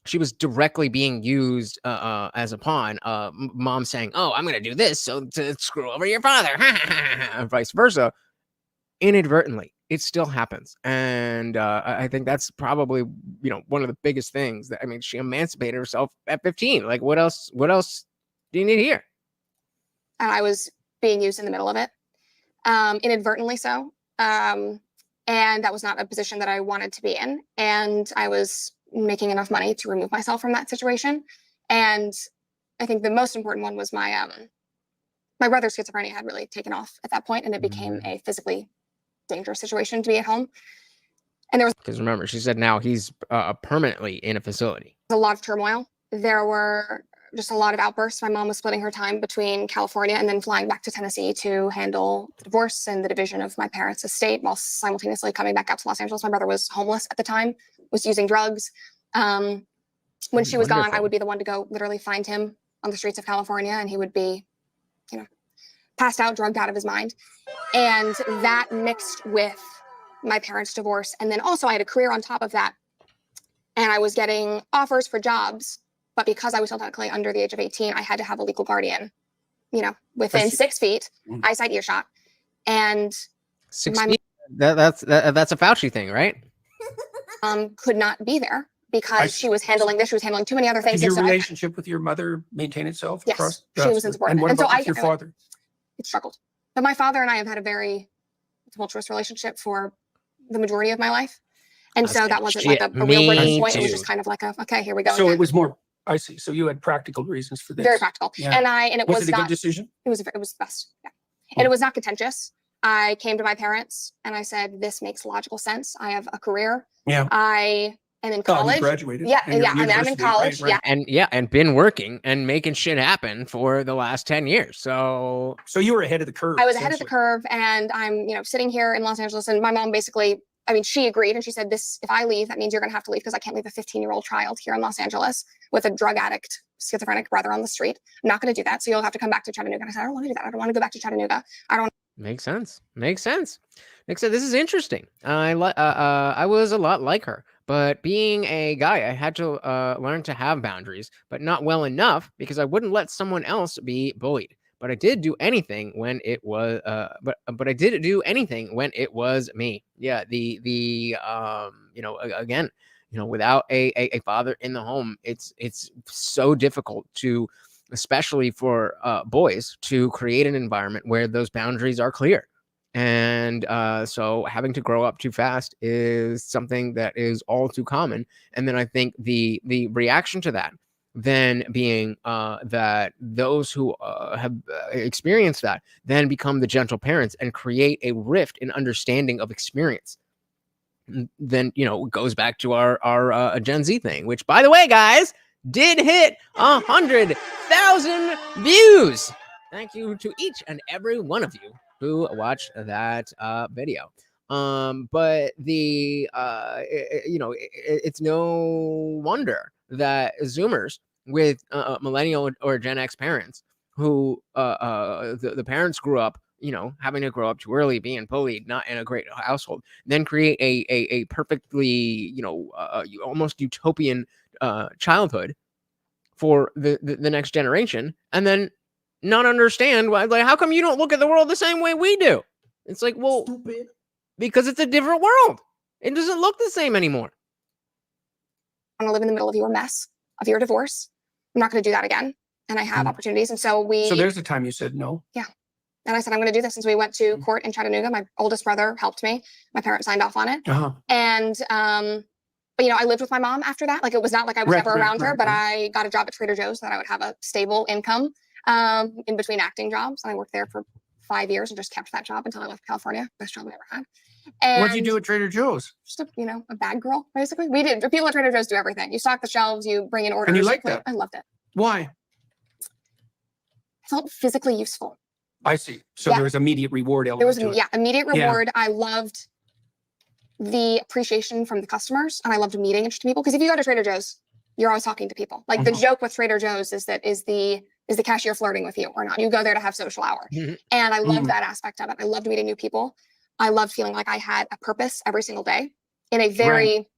she was directly being used as a pawn. Mom saying, "Oh, I'm going to do this so to screw over your father," and vice versa. Inadvertently, it still happens, and I think that's probably one of the biggest things. That she emancipated herself at 15. Like, what else? What else do you need here?
and I was being used in the middle of it, inadvertently so. And that was not a position that I wanted to be in. And I was making enough money to remove myself from that situation. And I think the most important one was my brother's schizophrenia had really taken off at that point, and it became a physically dangerous situation to be at home. And there was,
because remember, she said now he's permanently in a facility.
a lot of turmoil. There were just a lot of outbursts. My mom was splitting her time between California and then flying back to Tennessee to handle the divorce and the division of my parents' estate while simultaneously coming back up to Los Angeles. My brother was homeless at the time, was using drugs. When she was gone, I would be the one to go literally find him on the streets of California, and he would be, passed out, drugged out of his mind. And that mixed with my parents' divorce. And then also I had a career on top of that. And I was getting offers for jobs, but because I was still technically under the age of 18, I had to have a legal guardian, within 6 feet, eyesight, earshot. And
6 feet? That's a Fauci thing, right?
Could not be there because she was handling this. She was handling too many other things.
Did your relationship with your mother maintain itself?
Yes, she was insubordinate.
And what about with your father?
It struggled. But my father and I have had a very tumultuous relationship for the majority of my life. And so that wasn't like a real breaking point. It was just kind of like okay, here we go.
So it was more, I see. So you had practical reasons for this.
Very practical.
Yeah.
And it was
it a good decision?
It was the best. Yeah. And it was not contentious. I came to my parents and I said, this makes logical sense. I have a career.
Yeah.
I am in college.
You graduated.
Yeah. I'm in college.
Right.
And been working and making shit happen for the last 10 years. So
you were ahead of the curve.
I was ahead of the curve, and I'm, sitting here in Los Angeles, and my mom basically, she agreed, and she said, if I leave, that means you're going to have to leave because I can't leave a 15-year-old child here in Los Angeles with a drug addict, schizophrenic brother on the street. I'm not going to do that. So you'll have to come back to Chattanooga. And I said, I don't want to do that. I don't want to go back to Chattanooga. I don't.
Makes sense. This is interesting. I was a lot like her, but being a guy, I had to learn to have boundaries, but not well enough because I wouldn't let someone else be bullied. But I did do anything when it was, but I did do anything when it was me. Yeah. Again, without a father in the home, it's so difficult to, especially for boys, to create an environment where those boundaries are clear. And so having to grow up too fast is something that is all too common. And then I think the reaction to that then being that those who have experienced that then become the gentle parents and create a rift in understanding of experience. Then, it goes back to our Gen Z thing, which, by the way, guys, did hit 100,000 views. Thank you to each and every one of you who watched that video. But it's no wonder that Zoomers with millennial or Gen X parents who the parents grew up, having to grow up too early, being bullied, not in a great household, then create a perfectly, almost utopian childhood for the next generation, and then not understand why, like, how come you don't look at the world the same way we do? It's like, well, stupid. Because it's a different world. It doesn't look the same anymore.
I want to live in the middle of your mess, of your divorce. I'm not going to do that again. And I have opportunities. And so
there's the time you said no.
Yeah. And I said, I'm going to do this. And so we went to court in Chattanooga. My oldest brother helped me. My parents signed off on it. And, but, I lived with my mom after that. Like, it was not like I was ever around her, but I got a job at Trader Joe's so that I would have a stable income in between acting jobs. And I worked there for 5 years and just kept that job until I left California. Best job I ever had. And
what'd you do at Trader Joe's?
Just a bag girl, basically. We did. People at Trader Joe's do everything. You stock the shelves, you bring in orders.
And you liked that?
I loved it.
Why?
I felt physically useful.
I see. So there was immediate reward element.
There was immediate reward. I loved the appreciation from the customers, and I loved meeting interesting people. Because if you go to Trader Joe's, you're always talking to people. Like the joke with Trader Joe's is the cashier flirting with you or not? You go there to have social hour. And I loved that aspect of it. I loved meeting new people. I loved feeling like I had a purpose every single day in a very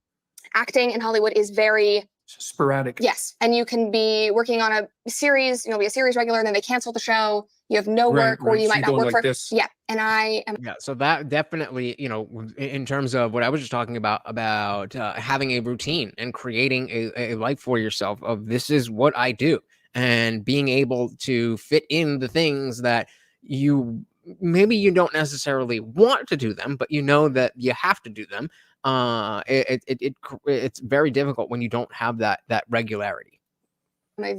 acting in Hollywood is very
sporadic.
Yes. And you can be working on a series, be a series regular, and then they cancel the show. You have no work, or you might not work for this. Yeah. And I am.
Yeah. So that definitely, in terms of what I was just talking about having a routine and creating a life for yourself of this is what I do. and being able to fit in the things that maybe you don't necessarily want to do them, but you know that you have to do them. It's very difficult when you don't have that regularity.
I'm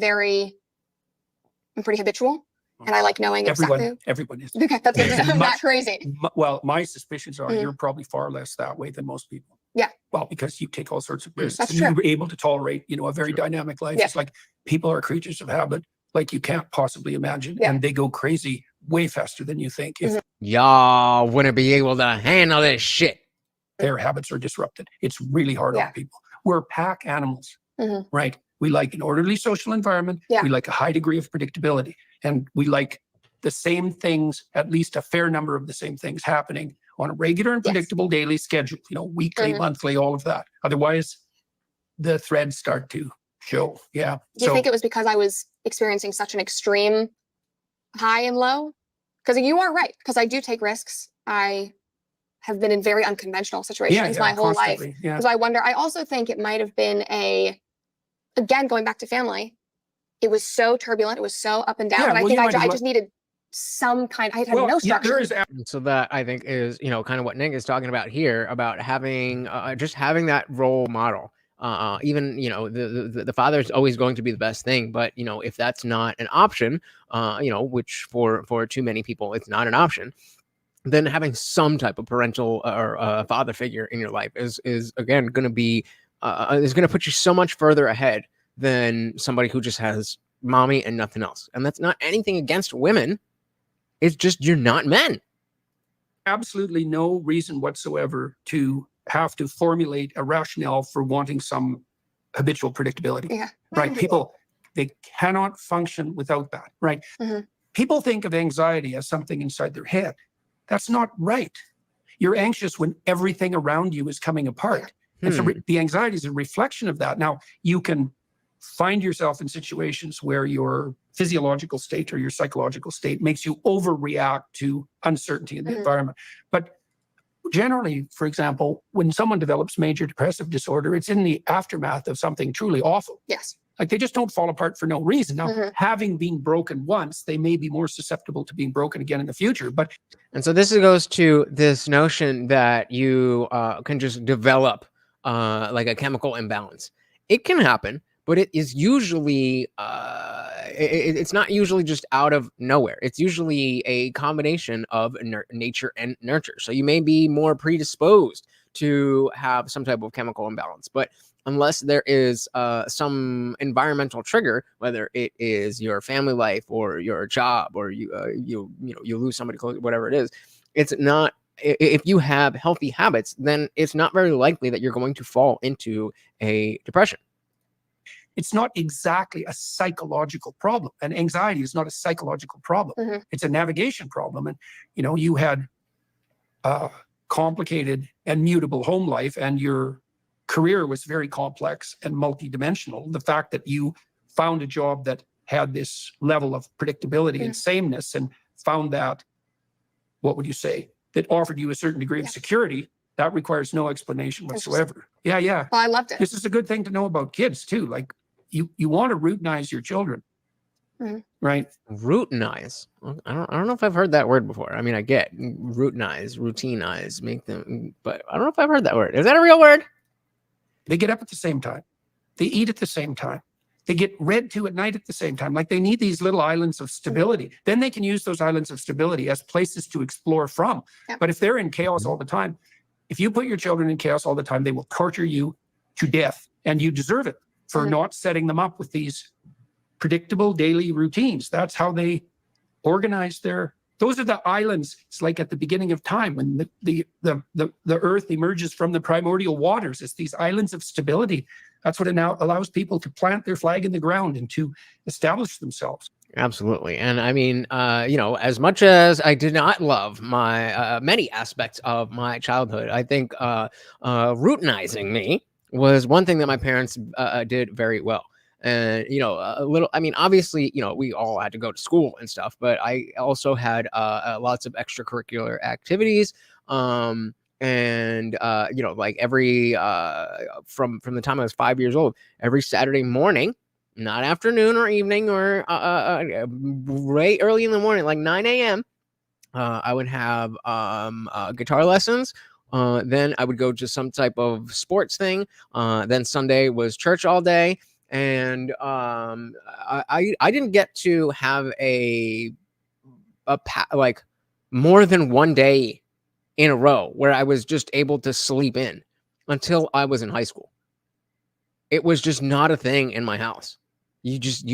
pretty habitual, and I like knowing exactly.
Everyone is.
Okay, that's not crazy.
Well, my suspicions are you're probably far less that way than most people.
Yeah.
Well, because you take all sorts of risks.
That's
and
true.
you're able to tolerate, a very dynamic life.
Yeah.
It's like people are creatures of habit, like you can't possibly imagine,
Yeah.
and they go crazy way faster than you think if
y'all wouldn't be able to handle this shit.
Their habits are disrupted. It's really hard on people. We're pack animals, right? We like an orderly social environment.
Yeah.
We like a high degree of predictability, and we like the same things, at least a fair number of the same things happening on a regular and predictable daily schedule, weekly, monthly, all of that. Otherwise, the threads start to show. Yeah.
Do you think it was because I was experiencing such an extreme high and low? Because you are right, because I do take risks. I have been in very unconventional situations my whole life.
Yeah.
So I wonder, I also think it might have been again, going back to family, it was so turbulent, it was so up and down,
Yeah,
and I
well,
think
you
I just needed some kind, I had no structure.
There is
So that I think is, kind of what Nick is talking about here, about having just having that role model. Even, the father is always going to be the best thing, but if that's not an option, which for too many people it's not an option, then having some type of parental or father figure in your life is again going to be is going to put you so much further ahead than somebody who just has mommy and nothing else. And that's not anything against women. It's just you're not men.
Absolutely no reason whatsoever to have to formulate a rationale for wanting some habitual predictability.
Yeah.
Right. People, they cannot function without that. Right. People think of anxiety as something inside their head. That's not right. You're anxious when everything around you is coming apart. And so the anxiety is a reflection of that. Now, you can find yourself in situations where your physiological state or your psychological state makes you overreact to uncertainty in the environment. But generally, for example, when someone develops major depressive disorder, it's in the aftermath of something truly awful.
Yes.
Like they just don't fall apart for no reason. Now, having been broken once, they may be more susceptible to being broken again in the future.
And so this goes to this notion that you can just develop like a chemical imbalance. It can happen, but it is usually it's not usually just out of nowhere. It's usually a combination of nature and nurture. So you may be more predisposed to have some type of chemical imbalance, but unless there is some environmental trigger, whether it is your family life or your job or you lose somebody close, whatever it is, it's not. If you have healthy habits, then it's not very likely that you're going to fall into a depression.
It's not exactly a psychological problem. And anxiety is not a psychological problem. It's a navigation problem. And, you had a complicated and mutable home life, and your career was very complex and multidimensional. The fact that you found a job that had this level of predictability and sameness and found that, what would you say, that offered you a certain degree of security, that requires no explanation whatsoever. Yeah.
Well, I loved it.
This is a good thing to know about kids too. Like you want to routinize your children, right?
Routinize. I don't know if I've heard that word before. I mean, I get routinize, make them, but I don't know if I've heard that word. Is that a real word?
They get up at the same time. They eat at the same time. They get read to at night at the same time. Like they need these little islands of stability. Then they can use those islands of stability as places to explore from. But if they're in chaos all the time, if you put your children in chaos all the time, they will torture you to death, and you deserve it for not setting them up with these predictable daily routines. That's how they organize those are the islands. It's like at the beginning of time when the earth emerges from the primordial waters. It's these islands of stability. That's what it now allows people to plant their flag in the ground and to establish themselves.
Absolutely. And I mean, as much as I did not love my many aspects of my childhood, I think routinizing me was one thing that my parents did very well. And, obviously, we all had to go to school and stuff, but I also had lots of extracurricular activities. Like every from the time I was 5 years old, every Saturday morning, not afternoon or evening or right early in the morning, like 9 a.m. I would have guitar lessons. Then I would go to some type of sports thing. Then Sunday was church all day, and I didn't get to have like more than one day in a row where I was just able to sleep in until I was in high school. It was just not a thing in my house. You just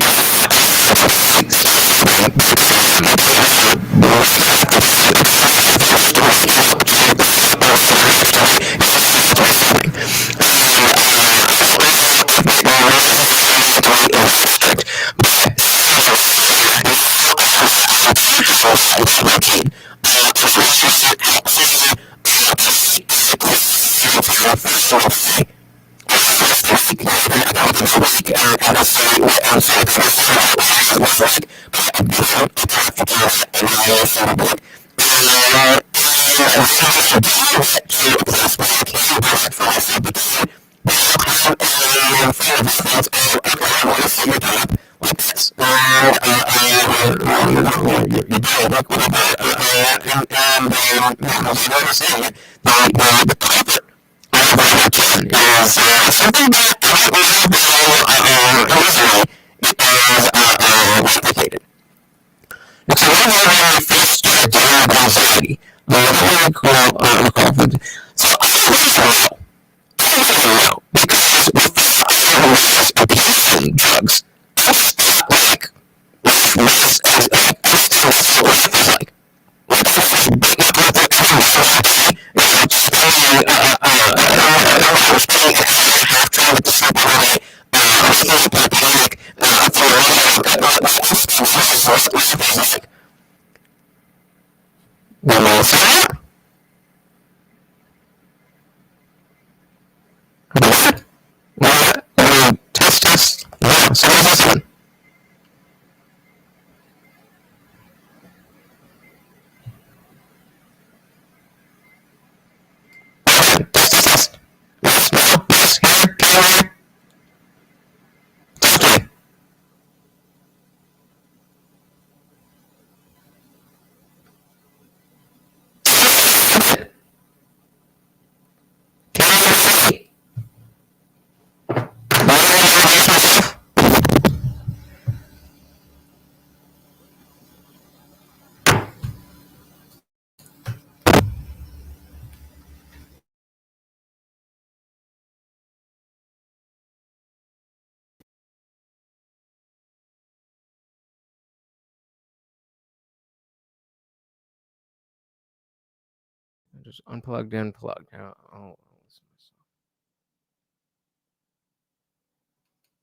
unplugged and plugged. I'll listen to myself.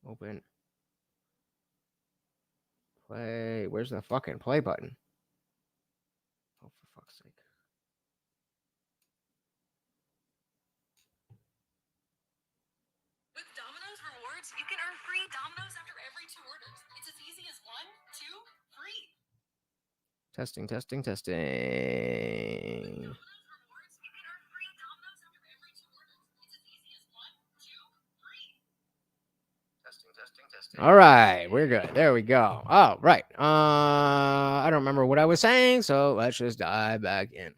Open. Play. Where's the fucking play button? Oh, for fuck's sake.
With Domino's Rewards, you can earn free Domino's after every 2 orders. It's as easy as 1, 2, free.
Testing, testing, testing.
Domino's Rewards, you can earn free Domino's after every 2 orders. It's as easy as 1, 2, free.
Testing, testing, testing. All right, we're good. There we go. Oh, right. I don't remember what I was saying, so let's just dive back in.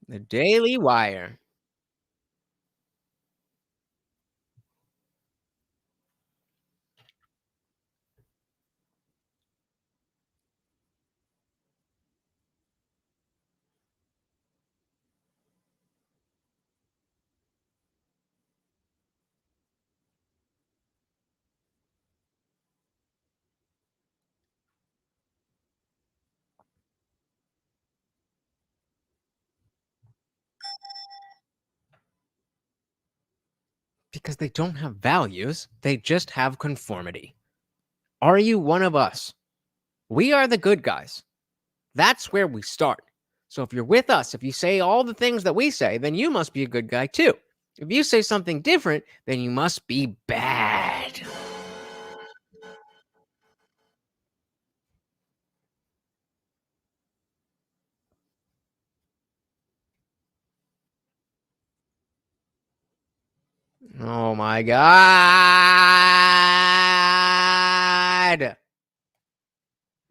The Daily Wire. Because they don't have values, they just have conformity. Are you one of us? We are the good guys. That's where we start. So if you're with us, if you say all the things that we say, then you must be a good guy too. If you say something different, then you must be bad. Oh my God.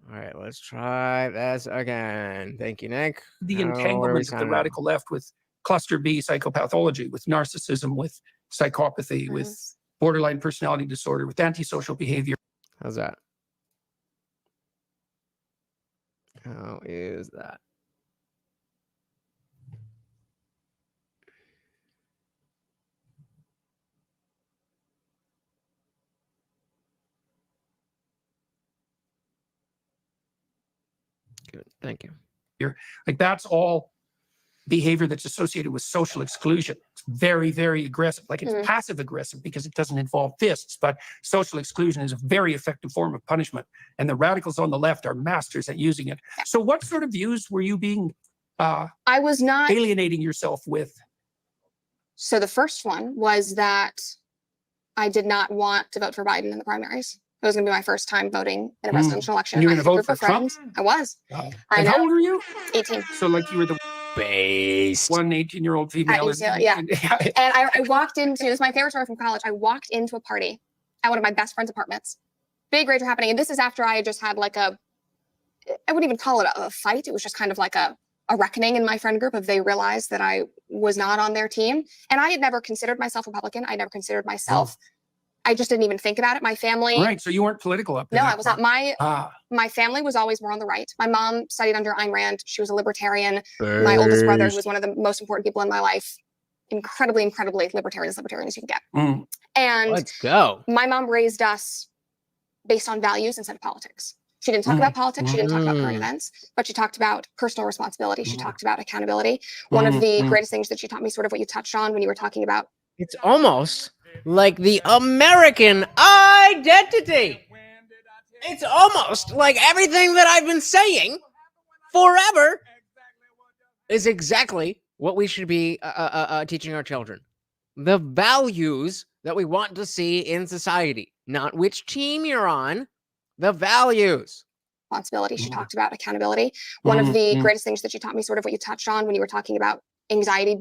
All right, let's try this again. Thank you, Nick.
The entanglement of the radical left with cluster B psychopathology, with narcissism, with psychopathy, with borderline personality disorder, with antisocial behavior.
How's that? How is that? Good. Thank you.
Like that's all behavior that's associated with social exclusion. It's very, very aggressive. Like it's passive aggressive because it doesn't involve fists, but social exclusion is a very effective form of punishment. And the radicals on the left are masters at using it. So what sort of views were you being
I was not
alienating yourself with?
So the first one was that I did not want to vote for Biden in the primaries. It was going to be my first time voting in a presidential election.
You were
I
going to
had a
vote
group
for
of
Trump?
friends. I was.
And
I know.
how old were you?
18.
So like you were the
Based.
one 18-year-old female.
At UCLA, yeah. And I walked into, this is my favorite story from college. I walked into a party at one of my best friend's apartments. Big rage were happening. And this is after I just had like I wouldn't even call it a fight. It was just kind of like a reckoning in my friend group of they realized that I was not on their team. And I had never considered myself Republican. I never considered myself. I just didn't even think about it. My family.
Right. So you weren't political up there.
No, I was not. My family was always more on the right. My mom studied under Ayn Rand. She was a libertarian. My oldest brother, who was one of the most important people in my life, incredibly, incredibly libertarian as you can get. And
let's go.
My mom raised us based on values instead of politics. She didn't talk about politics. She didn't talk about current events, but she talked about personal responsibility. She talked about accountability. One of the greatest things that she taught me, sort of what you touched on when you were talking about.
It's almost like the American identity. It's almost like everything that I've been saying forever is exactly what we should be teaching our children. The values that we want to see in society, not which team you're on, the values.
Responsibility. She talked about accountability. One of the greatest things that she taught me, sort of what you touched on when you were talking about anxiety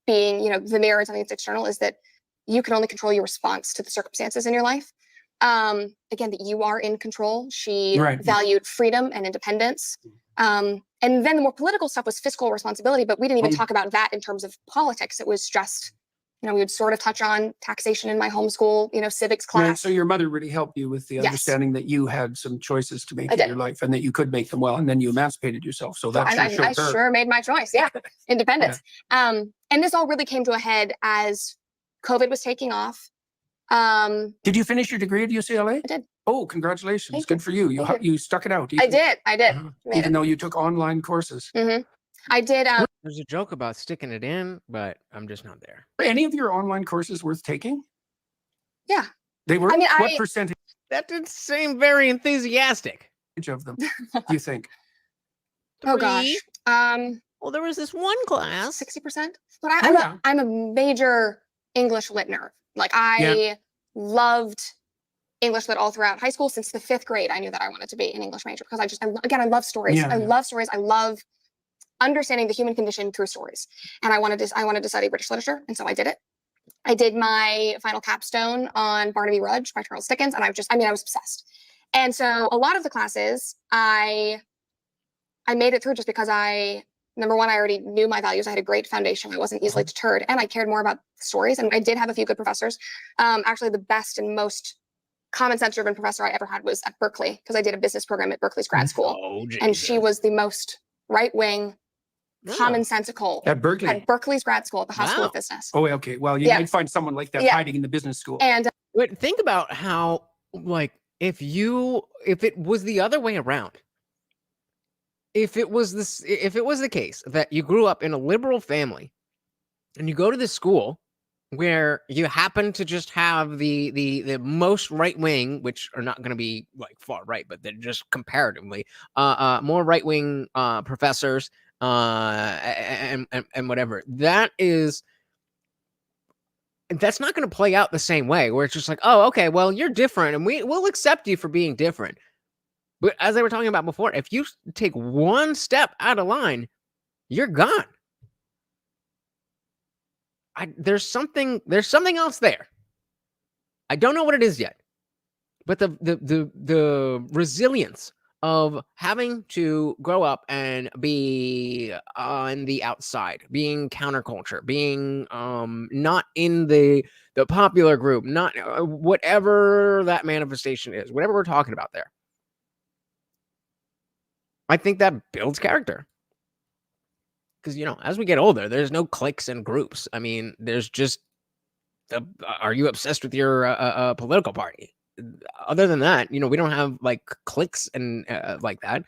being, the mirror and something that's external, is that you can only control your response to the circumstances in your life. Again, that you are in control. She valued freedom and independence. And then the more political stuff was fiscal responsibility, but we didn't even talk about that in terms of politics. It was just, we would sort of touch on taxation in my homeschool, civics class.
Right. So your mother really helped you with the understanding that you had some choices to make in your life and that you could make them well, and then you emancipated yourself. So that
I sure made my choice. Yeah. Independence. And this all really came to a head as COVID was taking off.
Did you finish your degree at UCLA?
I did.
Oh, congratulations. Good for you. You stuck it out.
I did.
Even though you took online courses.
I did.
There's a joke about sticking it in, but I'm just not there.
Were any of your online courses worth taking?
Yeah.
They were? What percentage?
That didn't seem very enthusiastic.
Of them, do you think?
Oh, gosh.
Well, there was this one class.
60%. But I'm a major English lit nerd. Like I loved English lit all throughout high school. Since the 5th grade, I knew that I wanted to be an English major because I love stories. I love stories. I love understanding the human condition through stories. And I wanted to study British literature. And so I did it. I did my final capstone on Barnaby Rudge by Charles Dickens. And I was obsessed. And so a lot of the classes I made it through just because number one, I already knew my values. I had a great foundation. I wasn't easily deterred, and I cared more about stories. And I did have a few good professors. Actually, the best and most common sense driven professor I ever had was at Berkeley, because I did a business program at Berkeley's grad school. And she was the most right wing, commonsensical
at Berkeley.
At Berkeley's grad school at the School of Business.
Oh, okay. Well, you might find someone like that hiding in the business school.
And
but think about how, like, if it was the other way around. If it was the case that you grew up in a liberal family and you go to this school where you happen to just have the most right wing, which are not going to be like far right, but they're just comparatively more right wing professors and whatever, that is that's not going to play out the same way where it's just like, oh, okay, well, you're different and we'll accept you for being different. But as they were talking about before, if you take one step out of line, you're gone. There's something else there. I don't know what it is yet, but the resilience of having to grow up and be on the outside, being counterculture, being not in the popular group, not whatever that manifestation is, whatever we're talking about there. I think that builds character. Because, as we get older, there's no cliques and groups. I mean, there's just, are you obsessed with your political party? Other than that, we don't have like cliques and like that.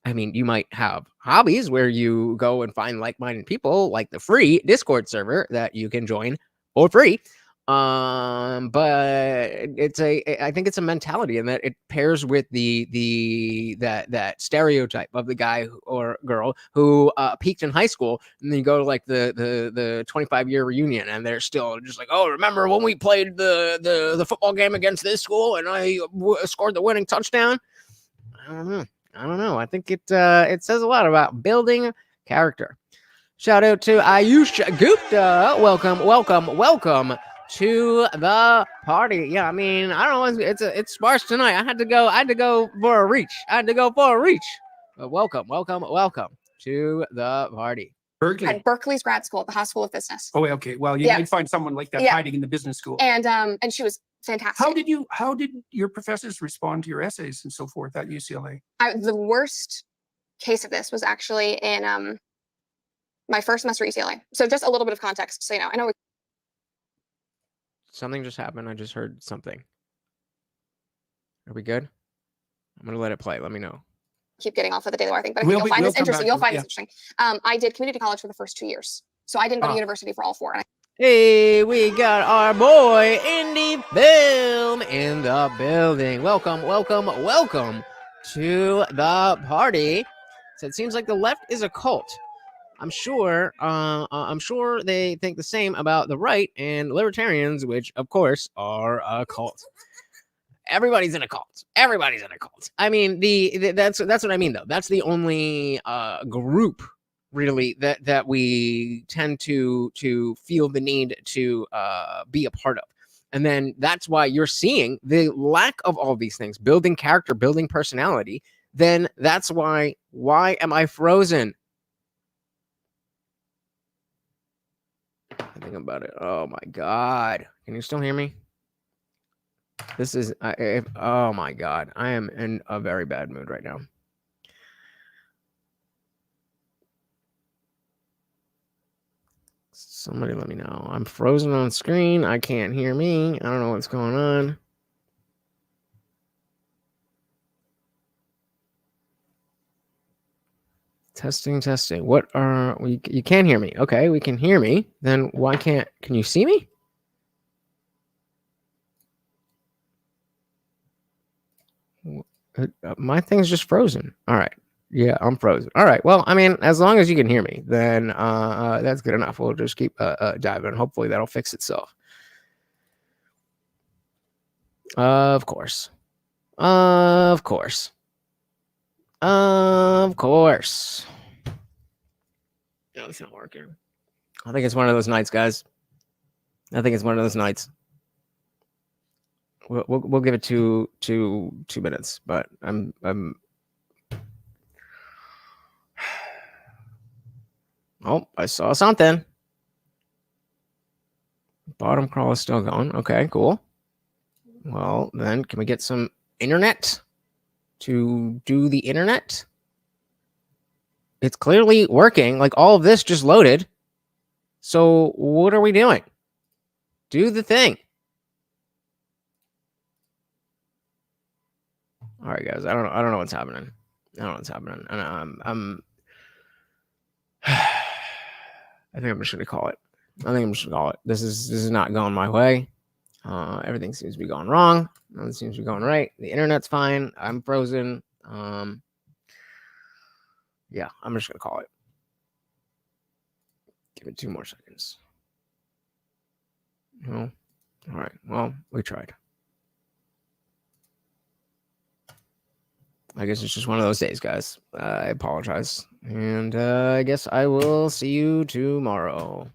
I mean, you might have hobbies where you go and find like-minded people, like the free Discord server that you can join for free. But I think it's a mentality, and that it pairs with that stereotype of the guy or girl who peaked in high school, and then you go to like the 25-year reunion, and they're still just like, oh, remember when we played the football game against this school and I scored the winning touchdown? I don't know. I think it says a lot about building character. Shout out to Ayush Gupta. Welcome to the party. Yeah, I mean, I don't know. It's sparse tonight. I had to go for a reach. But welcome to the party.
Berkeley.
At Berkeley's grad school, the Haas School of Business.
Oh, okay. Well, you might find someone like that hiding in the business school.
And she was fantastic.
How did your professors respond to your essays and so forth at UCLA?
The worst case of this was actually in my first semester at UCLA. So just a little bit of context, so I know
something just happened. I just heard something. Are we good? I'm gonna let it play. Let me know.
Keep getting off of the Daily Wire thing, but I think you'll find this interesting. You'll find this interesting. I did community college for the first 2 years, so I didn't go to university for all 4.
Hey, we got our boy Indie Film in the building. Welcome to the party. So it seems like the left is a cult. I'm sure they think the same about the right and libertarians, which of course are a cult. Everybody's in a cult. I mean, that's what I mean though. That's the only group really that we tend to feel the need to be a part of. And then that's why you're seeing the lack of all these things, building character, building personality. Then that's why am I frozen? I think about it. Oh my God. Can you still hear me? This is, oh my God. I am in a very bad mood right now. Somebody let me know. I'm frozen on screen. I can't hear me. I don't know what's going on. Testing. What are we? You can't hear me. Okay, we can hear me. Then why can't? Can you see me? My thing's just frozen. All right. Yeah, I'm frozen. All right. Well, I mean, as long as you can hear me, then that's good enough. We'll just keep diving. Hopefully that'll fix itself. Of course. No, it's not working. I think it's one of those nights, guys. We'll give it two minutes, but I'm oh, I saw something. Bottom crawl is still going. Okay, cool. Well, then can we get some internet to do the internet? It's clearly working. Like all of this just loaded. So what are we doing? Do the thing. All right, guys. I don't know what's happening. And I think I'm just gonna call it. This is not going my way. Everything seems to be going wrong. Nothing seems to be going right. The internet's fine. I'm frozen. Yeah, I'm just gonna call it. Give it 2 more seconds. Well, all right. Well, we tried. I guess it's just one of those days, guys. I apologize. And I guess I will see you tomorrow.